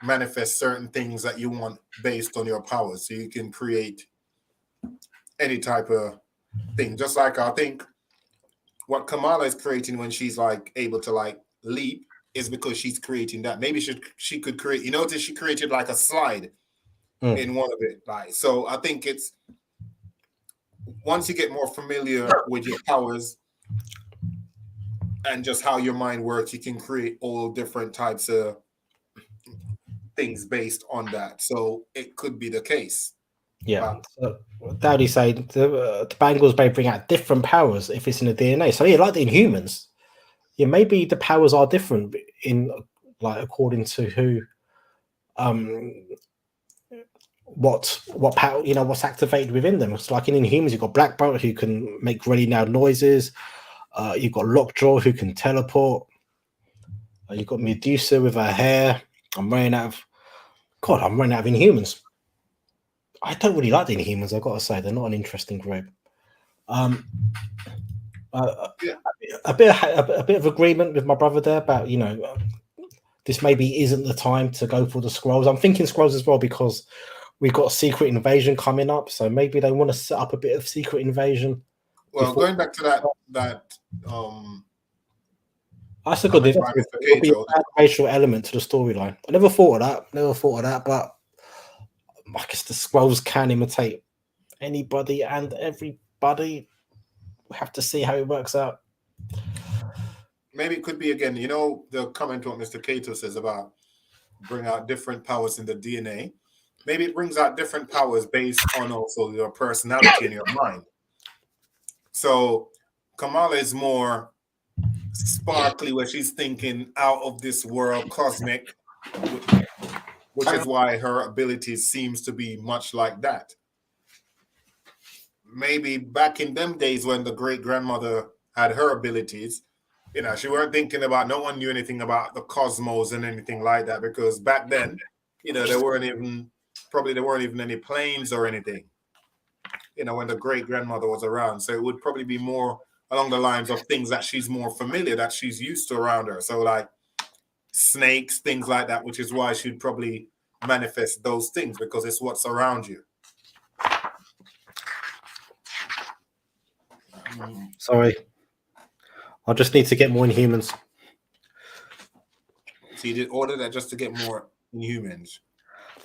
manifest certain things that you want based on your powers, so you can create any type of thing. Just like I think what Kamala is creating when she's like able to like leap is because she's creating that. Maybe she could create. You notice she created like a slide in one of it. Like, so I think it's once you get more familiar with your powers and just how your mind works, you can create all different types of things based on that. So it could be the case. Yeah. So Dowdy said the Bangles may bring out different powers if it's in the DNA. So yeah, like the Inhumans, yeah, maybe the powers are different in like according to who, what power, what's activated within them. It's like in Inhumans, you've got Black Bolt who can make really loud noises. You've got Lockjaw who can teleport. You've got Medusa with her hair. I'm running out of Inhumans. I don't really like the Inhumans, I've got to say. They're not an interesting group. A bit of agreement with my brother there about, this maybe isn't the time to go for the scrolls. I'm thinking scrolls as well because we've got Secret Invasion coming up. So maybe they want to set up a bit of Secret Invasion. Well, going back to that that's a good thing. It'll be a racial element to the storyline. I never thought of that, but I guess the scrolls can imitate anybody and everybody. We have to see how it works out. Maybe it could be again, the comment what Mr. Cato says about bring out different powers in the DNA. Maybe it brings out different powers based on also your personality and your mind. So Kamala is more sparkly, where she's thinking out of this world, cosmic, which is why her abilities seems to be much like that. Maybe back in them days when the great grandmother had her abilities, she weren't thinking about, no one knew anything about the cosmos and anything like that, because back then, there weren't even any planes or anything, when the great grandmother was around. So it would probably be more along the lines of things that she's more familiar, that she's used to around her. So like snakes, things like that, which is why she'd probably manifest those things, because it's what's around you. Sorry. I just need to get more Inhumans. So you did order that just to get more Inhumans?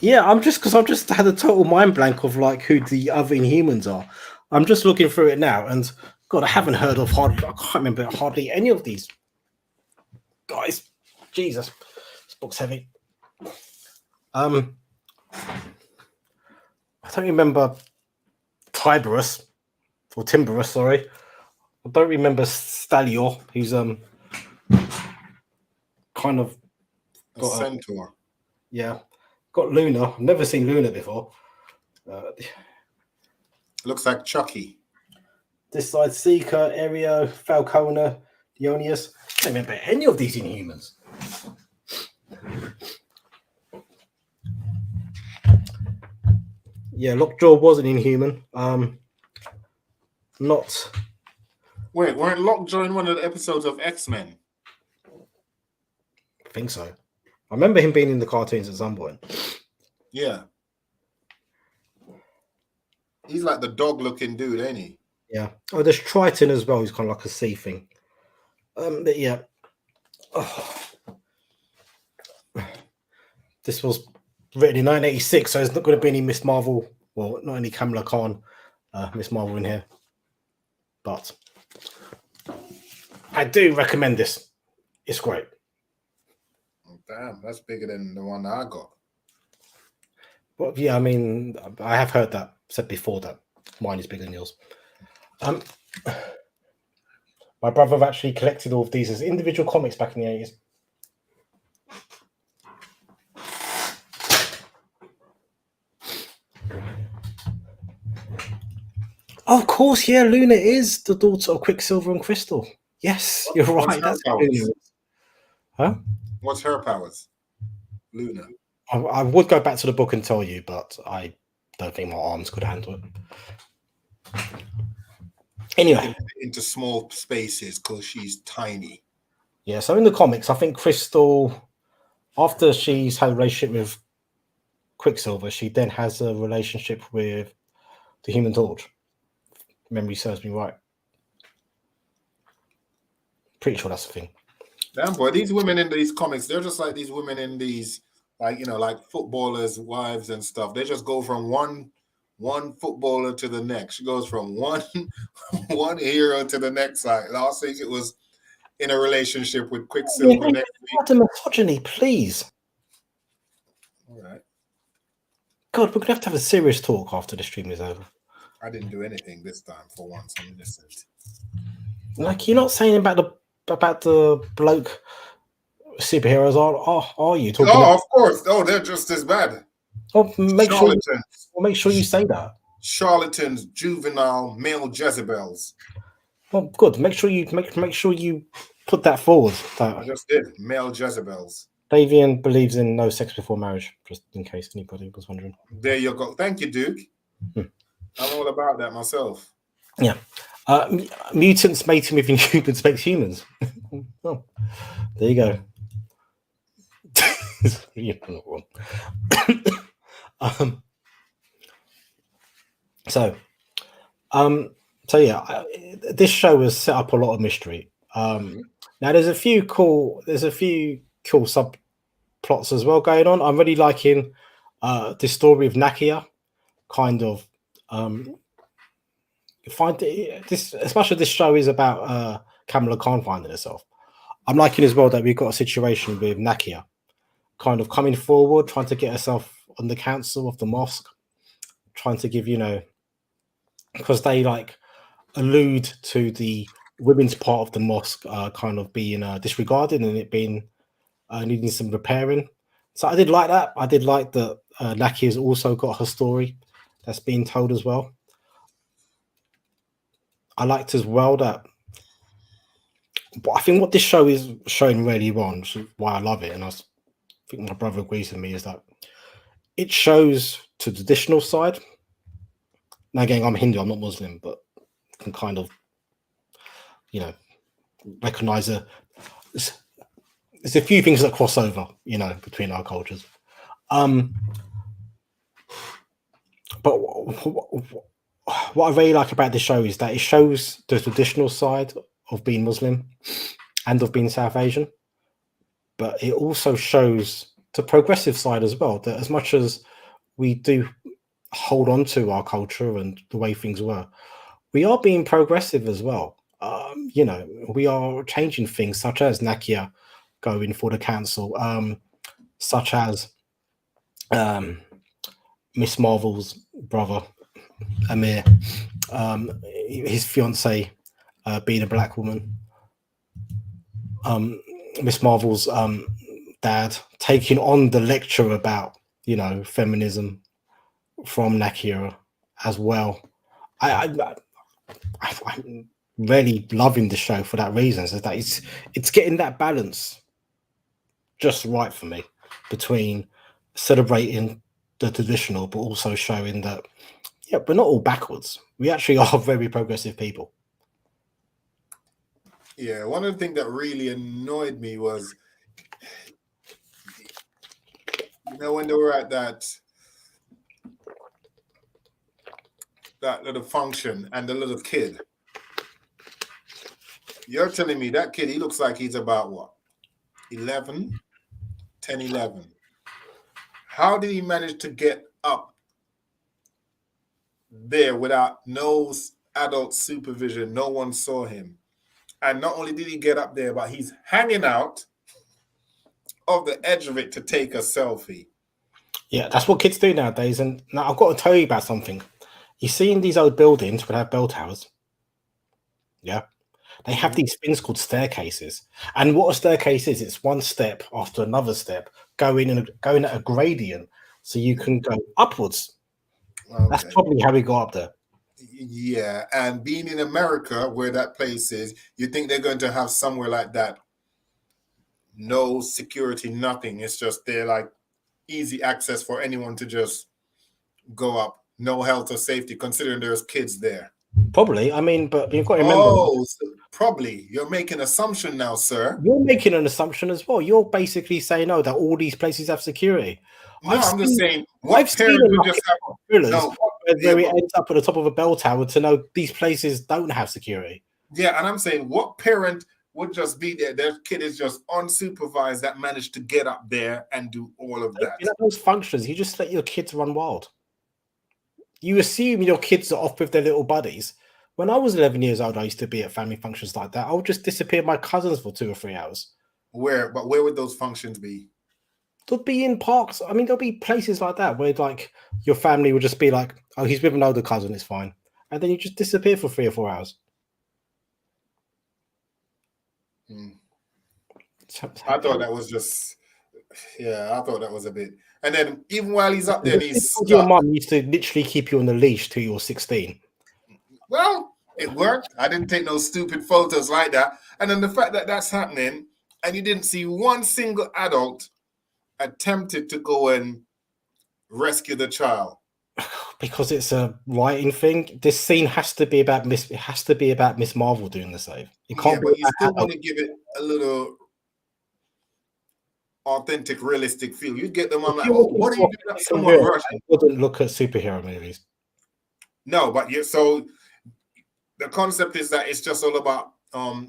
Yeah, I've just had a total mind blank of like who the other Inhumans are. I'm just looking through it now, and God, I haven't heard of I can't remember hardly any of these guys. Jesus, this book's heavy. I don't remember Tiberus or Timberus. Sorry, I don't remember Stalior. Who's kind of got a centaur. Yeah, got Luna. I've never seen Luna before. Looks like Chucky. This side, Seeker, Aereo, Falcona, Dionysus. I don't remember any of these Inhumans. Yeah, Lockjaw was an Inhuman. Not. Wait, weren't Lockjaw in one of the episodes of X-Men? I think so. I remember him being in the cartoons at some point. Yeah. He's like the dog-looking dude, ain't he? Yeah. Oh, there's Triton as well. He's kind of like a sea thing. Yeah. Oh. This was written in 1986, so there's not going to be any Miss Marvel Well, not only Kamala Khan, Miss Marvel in here, but I do recommend this. It's great. Damn, that's bigger than the one I got. Well, yeah, I mean, I have heard that said before that mine is bigger than yours. My brother actually collected all of these as individual comics back in the 80s. Of course, yeah, Luna is the daughter of Quicksilver and Crystal. Yes, you're right. That's Luna. Huh? What's her powers? Luna. I would go back to the book and tell you, but I don't think my arms could handle it. Anyway, into small spaces because she's tiny. Yeah, so in the comics, I think Crystal, after she's had a relationship with Quicksilver, she then has a relationship with the Human Torch. Memory serves me right. Pretty sure that's the thing. Damn, boy, these women in these comics, they're just like these women in these, like, you know, like footballers' wives and stuff. They just go from one footballer to the next. She goes from one hero to the next. Like last week, it was in a relationship with Quicksilver. Next week, the misogyny, please. All right. God, we're gonna have a serious talk after the stream is over. I didn't do anything this time for once. I'm innocent. Like, you're not saying about the bloke superheroes, are you talking? Oh, of course. Oh, they're just as bad. Oh, make sure you say that. Charlatans, juvenile, male Jezebels. Well, good. Make sure you put that forward. I just did. Male Jezebels. Davian believes in no sex before marriage, just in case anybody was wondering. There you go. Thank you, Duke. I'm all about that myself. Yeah. Mutants mating with inhumans makes humans. Oh, there you go. You're not wrong. So yeah, this show has set up a lot of mystery. Now there's a few cool subplots as well going on. I'm really liking this story of Nakia, kind of. Find this, as much as this show is about Kamala Khan finding herself. I'm liking as well that we've got a situation with Nakia kind of coming forward, trying to get herself on the council of the mosque, trying to give, because they like allude to the women's part of the mosque kind of being disregarded and it being needing some repairing. So I did like that. I did like that Nakia's also got her story that's being told as well. I liked as well that, but I think what this show is showing really well, which is why I love it, and I think my brother agrees with me, is that it shows to the traditional side. Now again, I'm Hindu, I'm not Muslim, but can kind of, recognize there's a few things that cross over, between our cultures. But what I really like about this show is that it shows the traditional side of being Muslim and of being South Asian, but it also shows the progressive side as well, that as much as we do hold on to our culture and the way things were, we are being progressive as well. We are changing things, such as Nakia going for the council, such as Miss Marvel's brother Amir, his fiance being a black woman, Miss Marvel's dad taking on the lecture about feminism from Nakia as well. I'm really loving the show for that reason, so that it's getting that balance just right for me between celebrating the traditional but also showing that we're not all backwards. We actually are very progressive people. Yeah, one of the things that really annoyed me was, when they were at that little function and the little kid. You're telling me that kid, he looks like he's about what? 11? 10, 11. How did he manage to get up there without no adult supervision. No one saw him. And not only did he get up there, but he's hanging out of the edge of it to take a selfie. Yeah, that's what kids do nowadays. And now I've got to tell you about something. You see in these old buildings would have bell towers. Yeah. They have these things called staircases. And what a staircase is, it's one step after another step, going at a gradient so you can go upwards. Okay. That's probably how we got up there. Yeah, and being in America, where that place is, you think they're going to have somewhere like that. No security, nothing. It's just there, like easy access for anyone to just go up. No health or safety, considering there's kids there. Probably. I mean, but you've got to remember. Oh, so probably. You're making an assumption now, sir. You're making an assumption as well. You're basically saying, no, that all these places have security. No, I'm just saying, what parent would just have thrillers where it ends up at the top of a bell tower to know these places don't have security. Yeah, and I'm saying, what parent would just be there? Their kid is just unsupervised that managed to get up there and do all of that. You know, those functions, you just let your kids run wild. You assume your kids are off with their little buddies. When I was 11 years old, I used to be at family functions like that. I would just disappear with my cousins for 2 or 3 hours. Where would those functions be? They'll be in parks. I mean, there'll be places like that where, like, your family would just be like, "Oh, he's with an older cousin. It's fine," and then you just disappear for 3 or 4 hours. I thought that was just, I thought that was a bit. And then even while he's up there, he's stuck. Your mum used to literally keep you on the leash till you were 16. Well, it worked. I didn't take no stupid photos like that. And then the fact that that's happening, and you didn't see one single adult attempted to go and rescue the child. Because it's a writing thing. This scene has to be about Miss Marvel doing the save. It can't be. But you still want to give it a little authentic, realistic feel. You get the mom like, "Oh, what are you doing?" Someone rushing. I wouldn't look at superhero movies. No, but so the concept is that it's just all about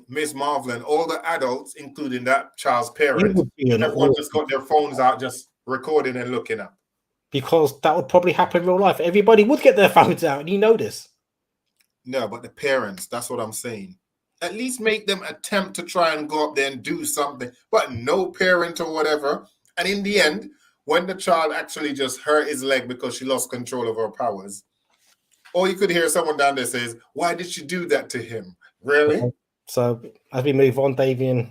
Miss Marvel and all the adults, including that child's parents. Everyone just got their phones out, just recording and looking up. Because that would probably happen in real life. Everybody would get their phones out, and you know this. No, but the parents, that's what I'm saying. At least make them attempt to try and go up there and do something, but no parent or whatever. And in the end, when the child actually just hurt his leg because she lost control of her powers, or you could hear someone down there says, "Why did she do that to him?" Really? So as we move on, Davian,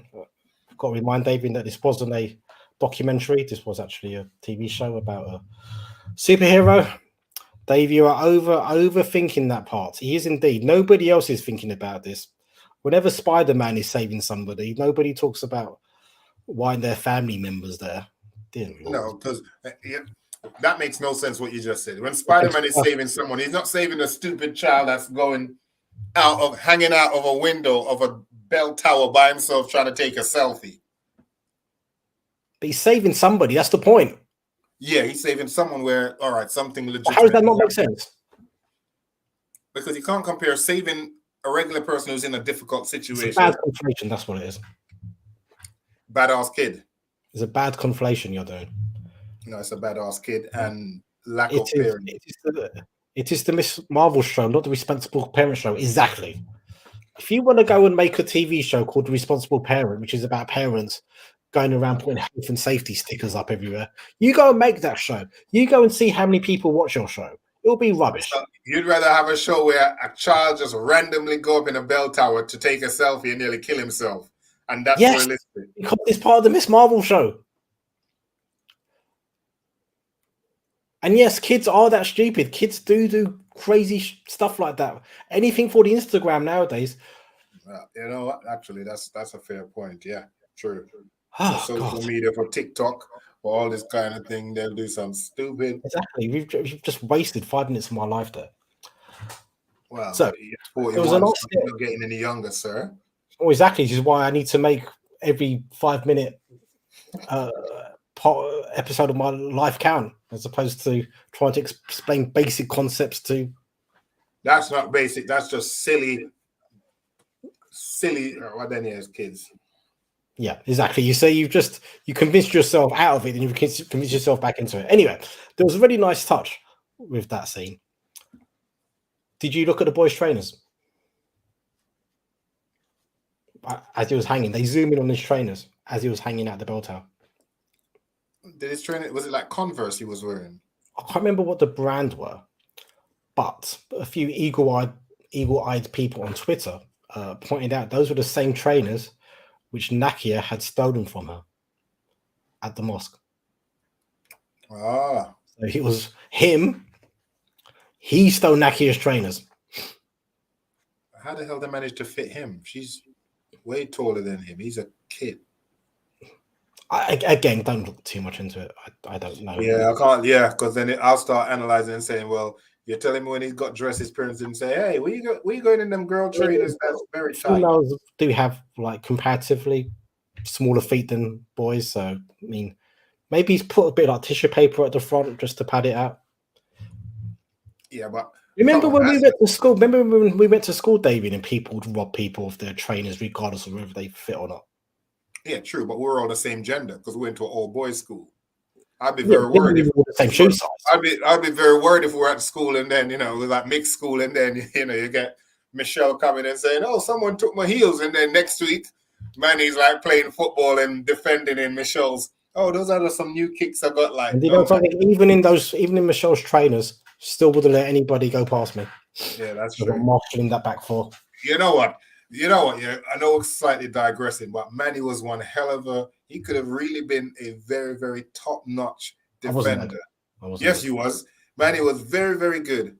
I've got to remind Davian that this wasn't a documentary. This was actually a TV show about a superhero. Dave, you are overthinking that part. He is indeed. Nobody else is thinking about this. Whenever Spider-Man is saving somebody, nobody talks about why their family members there. No, because that makes no sense what you just said. When Spider-Man is saving someone, he's not saving a stupid child that's hanging out of a window of a bell tower by himself trying to take a selfie. But he's saving somebody. That's the point. Yeah, he's saving someone where, all right, something legitimate. How does that not make sense? Because you can't compare saving a regular person who's in a difficult situation. It's a bad conflation, that's what it is. Badass kid. It's a bad conflation you're doing. No, it's a badass kid and lack of parents. It is the Miss Marvel show, not the Responsible Parent show. Exactly. If you want to go and make a TV show called The Responsible Parent, which is about parents going around putting health and safety stickers up everywhere, you go and make that show. You go and see how many people watch your show. It'll be rubbish. So you'd rather have a show where a child just randomly go up in a bell tower to take a selfie and nearly kill himself. And that's realistic. Because it's part of the Miss Marvel show. And yes, kids are that stupid. Kids do crazy stuff like that. Anything for the Instagram nowadays. You know what? Actually, that's a fair point. Yeah, true. Oh, social media, for TikTok, for all this kind of thing, they'll do some stupid. Exactly. We've just wasted 5 minutes of my life there. Well, so it was not getting any younger, sir. Oh, exactly. This is why I need to make every 5-minute episode of my life count, as opposed to trying to explain basic concepts to. That's not basic. That's just silly. What then is kids? Yeah, exactly. You say you convinced yourself out of it, and you convinced yourself back into it. Anyway, there was a really nice touch with that scene. Did you look at the boys' trainers? As he was hanging, they zoom in on his trainers as he was hanging out the bell tower. Did his trainer, was it like Converse he was wearing? I can't remember what the brand were, but a few eagle-eyed people on Twitter pointed out those were the same trainers which Nakia had stolen from her at the mosque. Ah. So it was him. He stole Nakia's trainers. How the hell they managed to fit him? She's way taller than him. He's a kid. Again, don't look too much into it. I don't know. Yeah, I can't. Yeah, because then I'll start analyzing and saying, well, you're telling me when he's got dressed, his parents didn't say, hey, where you going in them girl trainers? That's very tight. Females do have like comparatively smaller feet than boys. So, I mean, maybe he's put a bit of like tissue paper at the front just to pad it out. Yeah, but remember when we went to school? Remember when we went to school, David, and people would rob people of their trainers regardless of whether they fit or not? Yeah, true, but we're all the same gender because we went to an all boys school. I'd be very worried if we were the same shoe size. I'd be very worried if we were at school and then it was like mixed school and then you get Michelle coming and saying, "Oh, someone took my heels," and then next week Manny's like playing football and defending in Michelle's. Oh, those are some new kicks I got. Like, and you know something? Even in Michelle's trainers, still wouldn't let anybody go past me. Yeah, that's true. I'm marshalling that back four. You know what? Yeah, I know it's slightly digressing, but Manny was one hell of a. He could have really been a very, very top-notch defender. Yes, he was. Manny was very, very good.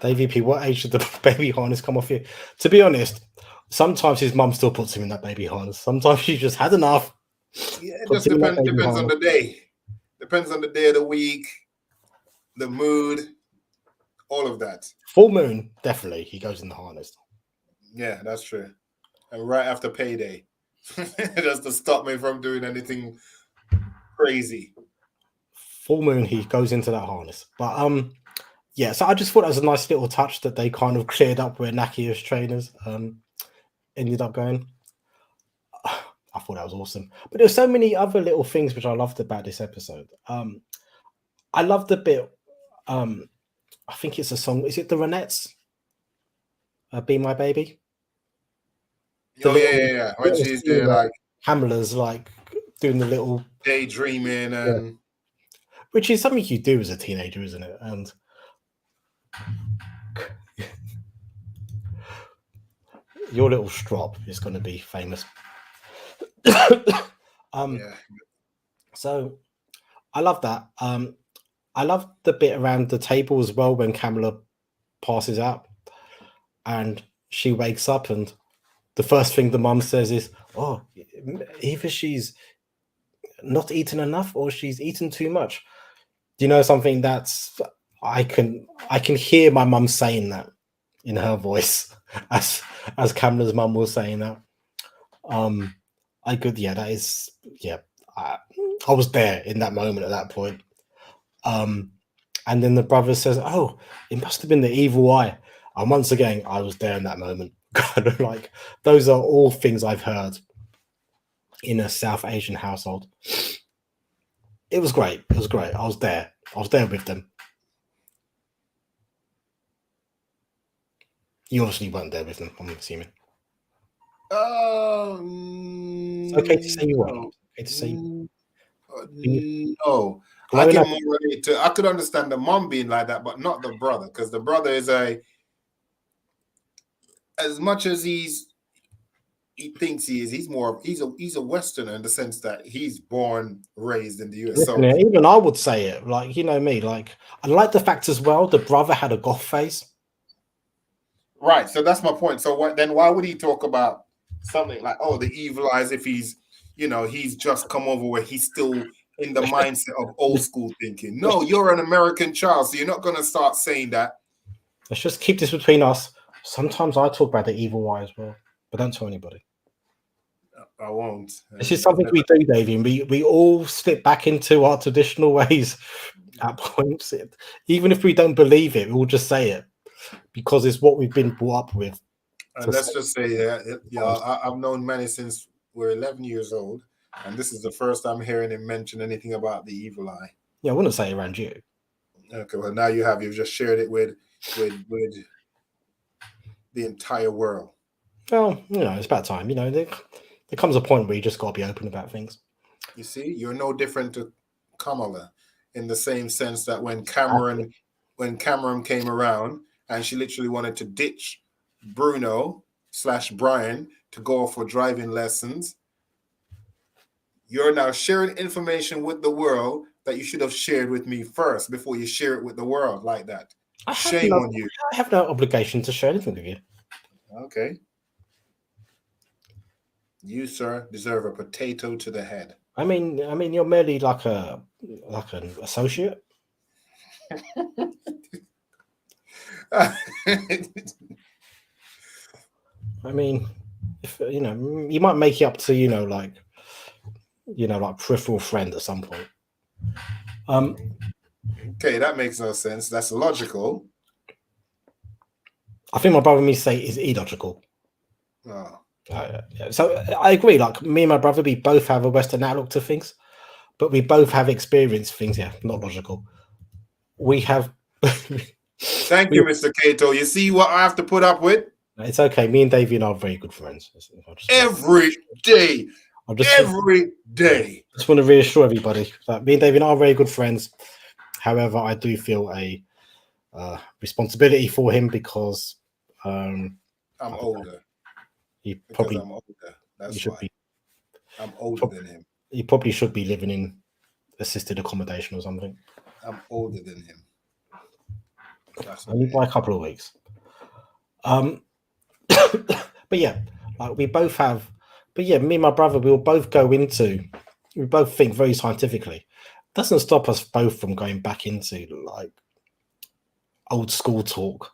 Davey P, what age did the baby harness come off you? To be honest, sometimes his mum still puts him in that baby harness. Sometimes she just had enough. Yeah, it just depends on the day. Depends on the day of the week, the mood, all of that. Full moon, definitely, he goes in the harness. Yeah, that's true. And right after payday, just to stop me from doing anything crazy. Full moon, he goes into that harness. But yeah, so I just thought that was a nice little touch that they kind of cleared up where Nakia's trainers ended up going. I thought that was awesome. But there's so many other little things which I loved about this episode. I loved the bit. I think it's a song. Is it the Ronettes? Be My Baby. Yeah. When she's there, like Kamala's like doing the little daydreaming, and which is something you do as a teenager, isn't it? And your little strop is going to be famous. So I love that. I love the bit around the table as well when Kamala passes out and she wakes up and the first thing the mum says is, "Oh, either she's not eaten enough or she's eaten too much." Do you know something that's I can hear my mum saying that in her voice as Kamala's mum was saying that. I was there in that moment at that point. And then the brother says, "Oh, it must have been the evil eye." And once again, I was there in that moment. Kind of like those are all things I've heard in a South Asian household. It was great. It was great. I was there. I was there with them. You obviously weren't there with them, I'm assuming. It's okay to say you weren't. Okay to say no. I can more relate to. I could understand the mom being like that, but not the brother, because the brother is as much as he thinks he is, he's a Westerner in the sense that he's born, raised in the US. So even I would say it, like, you know me, like I like the fact as well the brother had a goth face. Right, so that's my point. So why would he talk about something like, oh, the evil eyes, if he's just come over where he's still in the mindset of old school thinking? No, you're an American child, so you're not going to start saying that. Let's just keep this between us. Sometimes I talk about the evil eye as well, but don't tell anybody. I won't. This is something we do, Davey, and we all slip back into our traditional ways at points. Even if we don't believe it, we'll just say it because it's what we've been brought up with. Let's just say, I've known Manny since we're 11 years old, and this is the first I'm hearing him mention anything about the evil eye. Yeah, I wouldn't say around you. Okay, well now you've just shared it with the entire world. Well, it's about time. There comes a point where you just got to be open about things. You see, you're no different to Kamala, in the same sense that when Cameron came around and she literally wanted to ditch Bruno/Brian to go for driving lessons, you're now sharing information with the world that you should have shared with me first before you share it with the world like that. Shame on you. I have no obligation to share anything with you. Okay. You, sir, deserve a potato to the head. I mean, you're merely like an associate. I mean, if you might make it up to like peripheral friend at some point. Okay, that makes no sense. That's logical. I think my brother may say is illogical. Oh. Yeah. So I agree. Like me and my brother, we both have a Western outlook to things, but we both have experienced things. Yeah, not logical. We have. Thank you, Mr. Cato. You see what I have to put up with? It's okay. Me and Davian are very good friends. Every day. Every day. Just want to reassure everybody that me and Davian are very good friends. However, I do feel a responsibility for him because I'm older. I'm older. That's why. I'm older than him. He probably should be living in assisted accommodation or something. I'm older than him. Only by a couple of weeks. But yeah, like we both have. But yeah, me and my brother, we both think very scientifically. Doesn't stop us both from going back into like old school talk.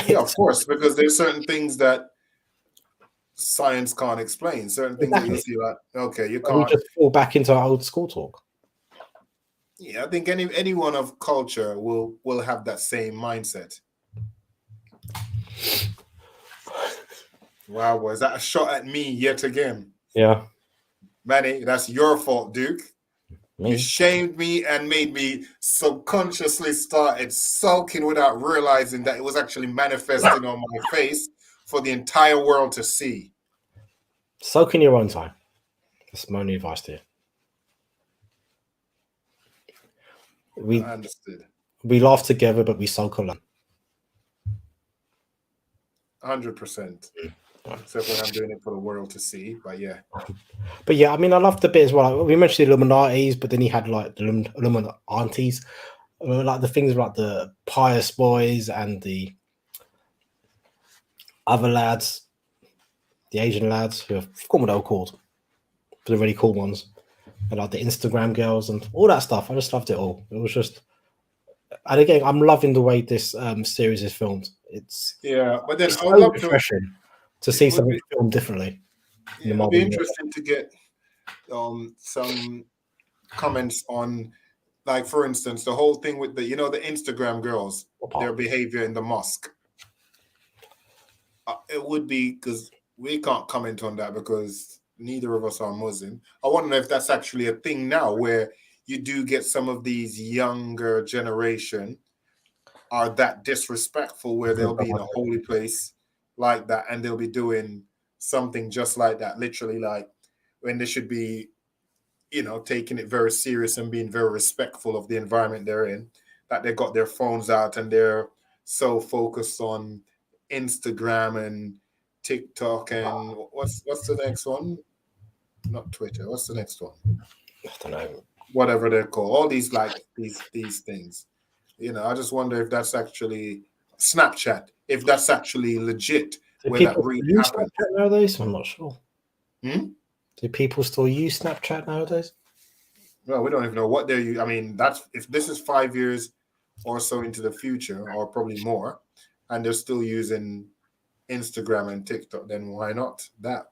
Yeah, of course, because there's certain things that science can't explain. Certain things that you see like, okay, you can't. We just fall back into our old school talk. Yeah, I think anyone of culture will have that same mindset. Wow, was that a shot at me yet again? Yeah. Manny, that's your fault, Duke. You shamed me and made me subconsciously started sulking without realizing that it was actually manifesting on my face for the entire world to see. Sulk in your own time. That's my only advice to you. I understood. We laugh together, but we sulk alone. 100%. Except when I'm doing it for the world to see, but yeah. But yeah, I mean, I loved the bit as well. Like, we mentioned the Illuminatis, but then he had like the Illuminatis, like the things like the Pious Boys and the other lads, the Asian lads who have forgotten what they were called, but the really cool ones, and like the Instagram girls and all that stuff. I just loved it all. It was just, and again, I'm loving the way this series is filmed. It's but then I would love to see something filmed differently. It would be interesting to get some comments on, like, for instance, the whole thing with the Instagram girls, their behavior in the mosque. It would be, because we can't comment on that because neither of us are Muslim. I wonder if that's actually a thing now where you do get some of these younger generation are that disrespectful where they'll be in a holy place like that and they'll be doing something just like that, literally, like when they should be, taking it very serious and being very respectful of the environment they're in, that they got their phones out and they're so focused on Instagram and TikTok and what's the next one? Not Twitter. What's the next one? I don't know. Whatever they're called. All these these things. I just wonder if that's actually Snapchat. If that's actually legit. Where that really happens. Snapchat nowadays? I'm not sure. Do people still use Snapchat nowadays? Well, we don't even know what they're using. I mean, if this is 5 years or so into the future, or probably more, and they're still using Instagram and TikTok, then why not that?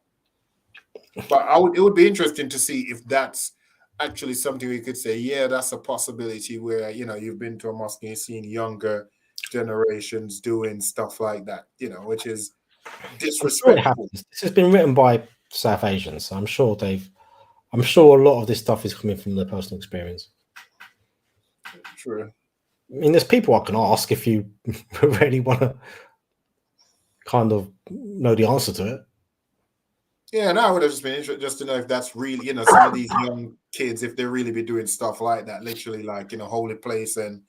But it would be interesting to see if that's actually something we could say, yeah, that's a possibility where, you've been to a mosque and you've seen younger generations doing stuff like that, which is disrespectful. This has been written by South Asians, so I'm sure a lot of this stuff is coming from their personal experience. True. I mean, there's people I can ask if you really want to. kind of know the answer to it. Yeah, and I would have just been interested just to know if that's really, some of these young kids, if they really be doing stuff like that, literally like in a holy place, and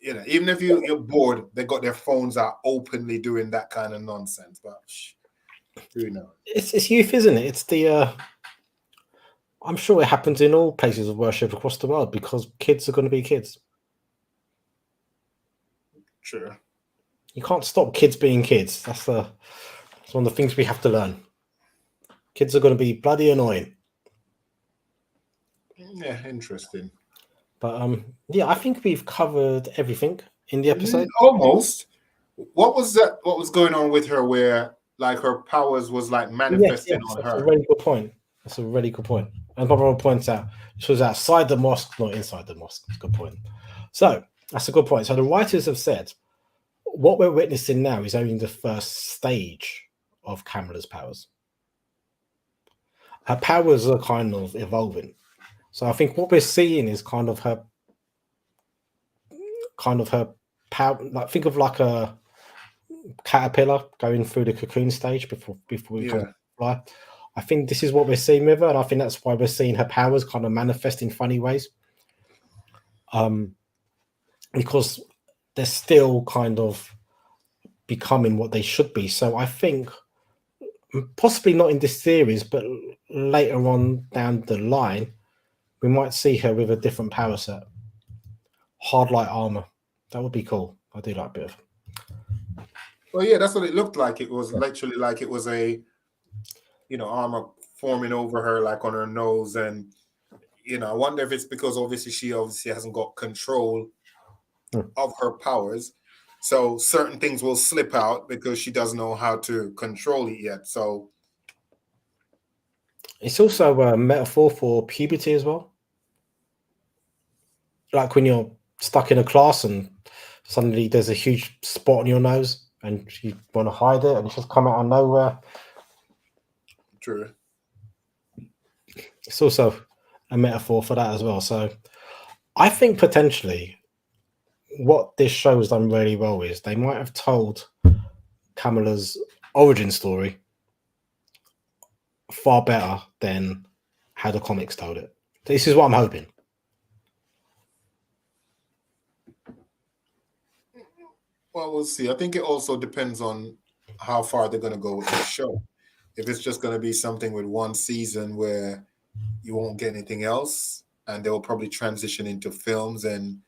even if you're bored, they got their phones out openly doing that kind of nonsense. But who knows? It's youth, isn't it? It's the I'm sure it happens in all places of worship across the world because kids are going to be kids. Sure. You can't stop kids being kids. That's one of the things we have to learn. Kids are going to be bloody annoying. Yeah, interesting. But yeah, I think we've covered everything in the episode. Almost. What was that? What was going on with her? Where like her powers was like manifesting on that's her? a really good point. That's a really good point. And my brother points out she was outside the mosque, not inside the mosque. That's a good point. So that's a good point. So the writers have said what we're witnessing now is only the first stage of Kamala's powers. Her powers are kind of evolving. So I think what we're seeing is kind of her power. Like think of like a caterpillar going through the cocoon stage before we come to fly. I think this is what we're seeing with her, and I think that's why we're seeing her powers kind of manifest in funny ways. Because they're still kind of becoming what they should be. So I think possibly not in this series, but later on down the line, we might see her with a different power set. Hard light armor. That would be cool. I do like a bit of. Well, yeah, that's what it looked like. It was literally like it was a, armor forming over her, like on her nose. And, I wonder if it's because obviously she hasn't got control of her powers. So certain things will slip out because she doesn't know how to control it yet. So it's also a metaphor for puberty as well. Like when you're stuck in a class and suddenly there's a huge spot on your nose and you want to hide it and it's just come out of nowhere. True. It's also a metaphor for that as well. So I think potentially what this show has done really well is they might have told Kamala's origin story far better than how the comics told it. This is what I'm hoping. Well, we'll see. I think it also depends on how far they're going to go with the show. If it's just going to be something with one season where you won't get anything else, and they will probably transition into films and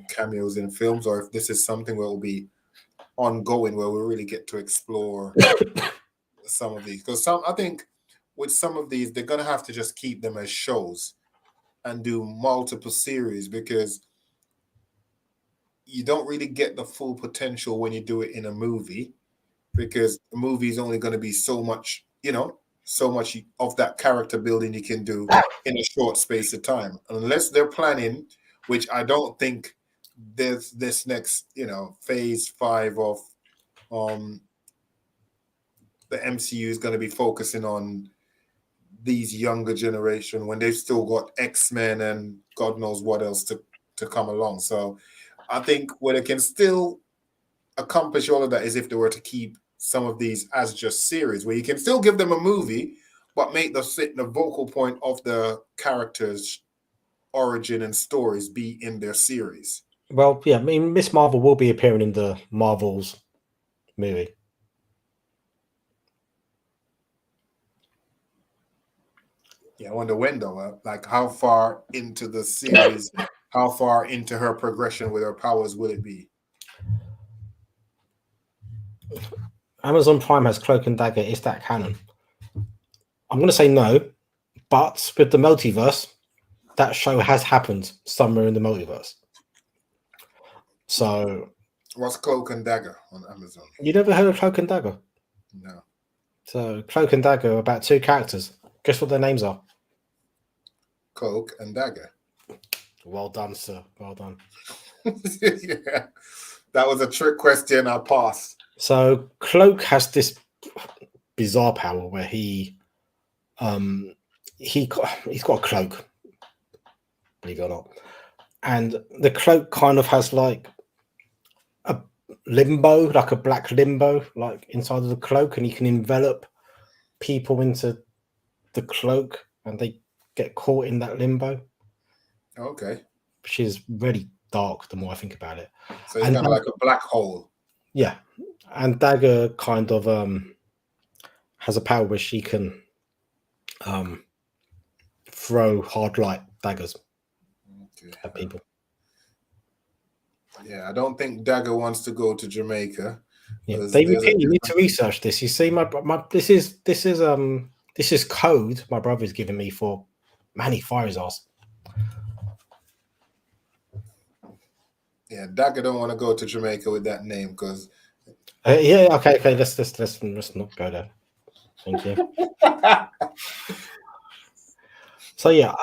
cameos in films, or if this is something where it will be ongoing, where we really get to explore some of these. Because I think with some of these, they're going to have to just keep them as shows and do multiple series, because you don't really get the full potential when you do it in a movie, because the movie is only going to be so much, so much of that character building you can do in a short space of time, unless they're planning, which I don't think there's this next, phase 5 of the MCU is going to be focusing on these younger generation when they've still got X-Men and God knows what else to come along. So I think where they can still accomplish all of that is if they were to keep some of these as just series, where you can still give them a movie, but make the vocal point of the characters' origin and stories be in their series. Well, yeah, I mean, Miss Marvel will be appearing in the Marvels movie. Yeah, I wonder when though. Like, how far into the series, how far into her progression with her powers will it be? Amazon Prime has Cloak and Dagger. Is that canon? I'm going to say no, but with the multiverse, that show has happened somewhere in the multiverse. So, what's Cloak and Dagger on Amazon? You never heard of Cloak and Dagger? No. So, Cloak and Dagger are about 2 characters. Guess what their names are? Cloak and Dagger. Well done, sir. Well done. Yeah, that was a trick question. I passed. So, Cloak has this bizarre power where he's got a cloak, believe it or not, and the cloak kind of has like limbo, like a black limbo, like inside of the cloak, and he can envelop people into the cloak, and they get caught in that limbo. Okay. Which is really dark the more I think about it. So it's kind of like a black hole. Yeah. And Dagger kind of has a power where she can throw hard light daggers at people. Yeah, I don't think Dagger wants to go to Jamaica. Yeah, David King, you need to research this. You see, this is code my brother's giving me for Manny fire his ass. Yeah, Dagger don't want to go to Jamaica with that name because. Yeah, okay. Let's not go there. Thank you. So yeah,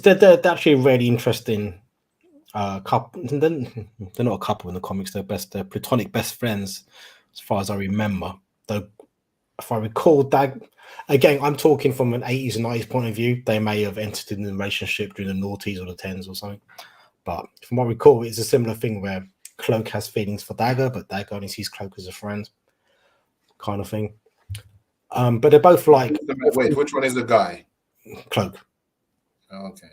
they're actually a really interesting couple. They're not a couple in the comics. They're platonic best friends, as far as I remember. Though, if I recall, again, I'm talking from an 80s and 90s point of view. They may have entered in a relationship during the noughties or the 10s or something. But from what I recall, it's a similar thing where Cloak has feelings for Dagger, but Dagger only sees Cloak as a friend, kind of thing. But they're both like. Wait, which one is the guy? Cloak. Okay.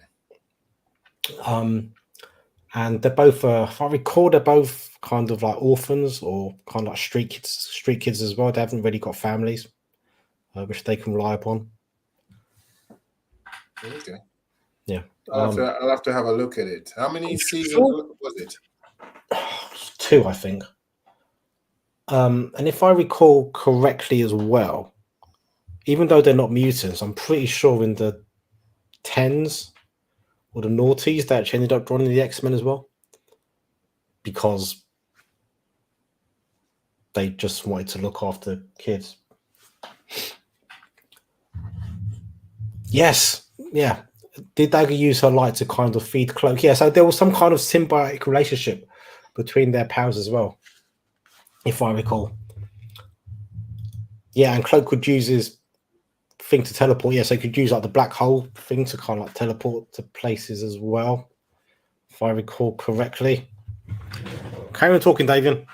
And they're both, if I recall, they're both kind of like orphans or kind of like street kids as well. They haven't really got families, which they can rely upon. Okay. Yeah. I'll have to have a look at it. How many seasons was it? 2, I think. And if I recall correctly as well, even though they're not mutants, I'm pretty sure in the 10s or the noughties they actually ended up joining the X-Men as well, because they just wanted to look after kids. Yes, yeah. Did Dagger use her light to kind of feed Cloak? Yeah, so there was some kind of symbiotic relationship between their powers as well, if I recall. Yeah, and Cloak could use his thing to teleport. Yeah, so he could use like the black hole thing to kind of like teleport to places as well, if I recall correctly. Carry on talking, Davian.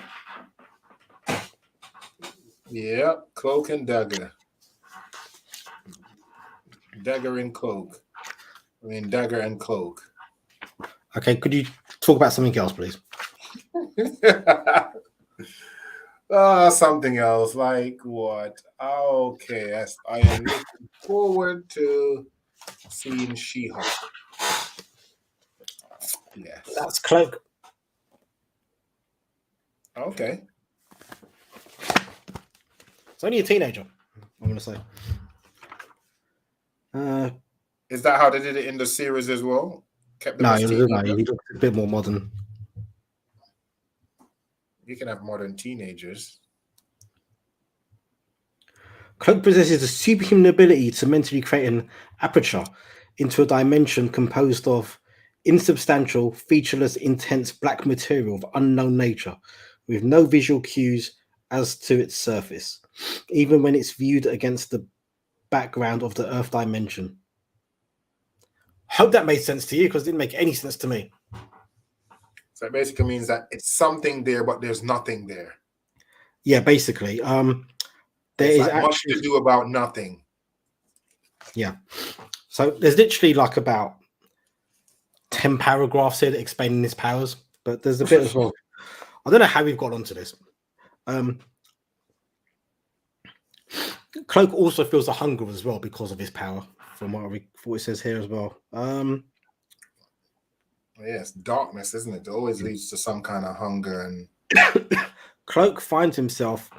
Yeah, Cloak and Dagger. Dagger and Cloak. I mean, Dagger and Cloak. Okay, could you talk about something else, please? Something else, like what? Okay, yes, I am looking forward to seeing She-Hulk. Yes. That's Cloak. Okay. It's only a teenager, I'm going to say. Is that how they did it in the series as well? He looked a bit more modern. You can have modern teenagers. Cloak possesses a superhuman ability to mentally create an aperture into a dimension composed of insubstantial, featureless, intense black material of unknown nature, with no visual cues as to its surface, even when it's viewed against the background of the Earth dimension. Hope that made sense to you, because it didn't make any sense to me. So it basically means that it's something there, but there's nothing there. Yeah, basically. There is actually much to do about nothing. Yeah. So there's literally like about 10 paragraphs here explaining his powers, but there's a bit as well. I don't know how we've got onto this. Cloak also feels the hunger as well because of his power, from what it says here as well. Yes, darkness, isn't it? It always leads to some kind of hunger. And Cloak finds himself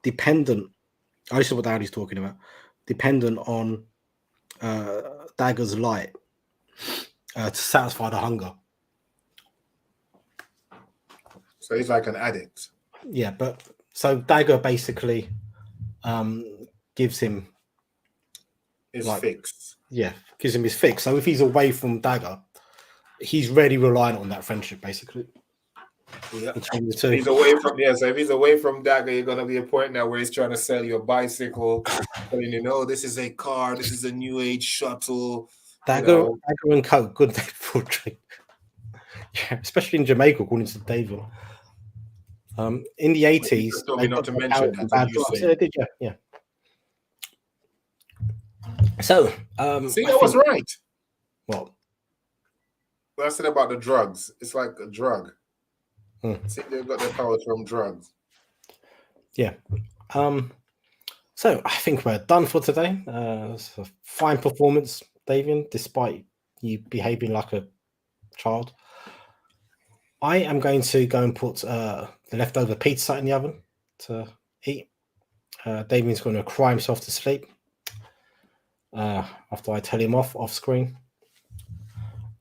dependent. I see what Daddy's talking about. Dependent on Dagger's light to satisfy the hunger. So he's like an addict. Yeah, but so Dagger basically gives him his fix. Yeah, gives him his fix. So if he's away from Dagger, he's really reliant on that friendship, basically. Yeah. Between the two. He's away from so if he's away from Dagger, you're gonna be a point now where he's trying to sell you a bicycle, telling you, no, this is a car, this is a new age shuttle. Dagger and Coke, good for drink. Yeah, especially in Jamaica, according to David. In the 80s, just told they me not got to their mention powers that, from and bad you drugs. say. Yeah, they did, yeah. So, See, I I was think, right. well, What I said about the drugs, it's like a drug. Hmm. See, they've got their powers from drugs. yeah. So I think we're done for today. It's a fine performance, Davian, despite you behaving like a child. I am going to go and put the leftover pizza in the oven to eat. Davian's going to cry himself to sleep after I tell him off screen.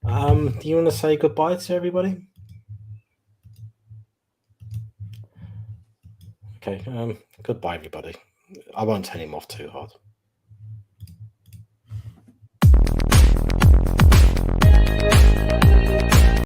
Do you want to say goodbye to everybody? Okay. Goodbye, everybody. I won't tell him off too hard.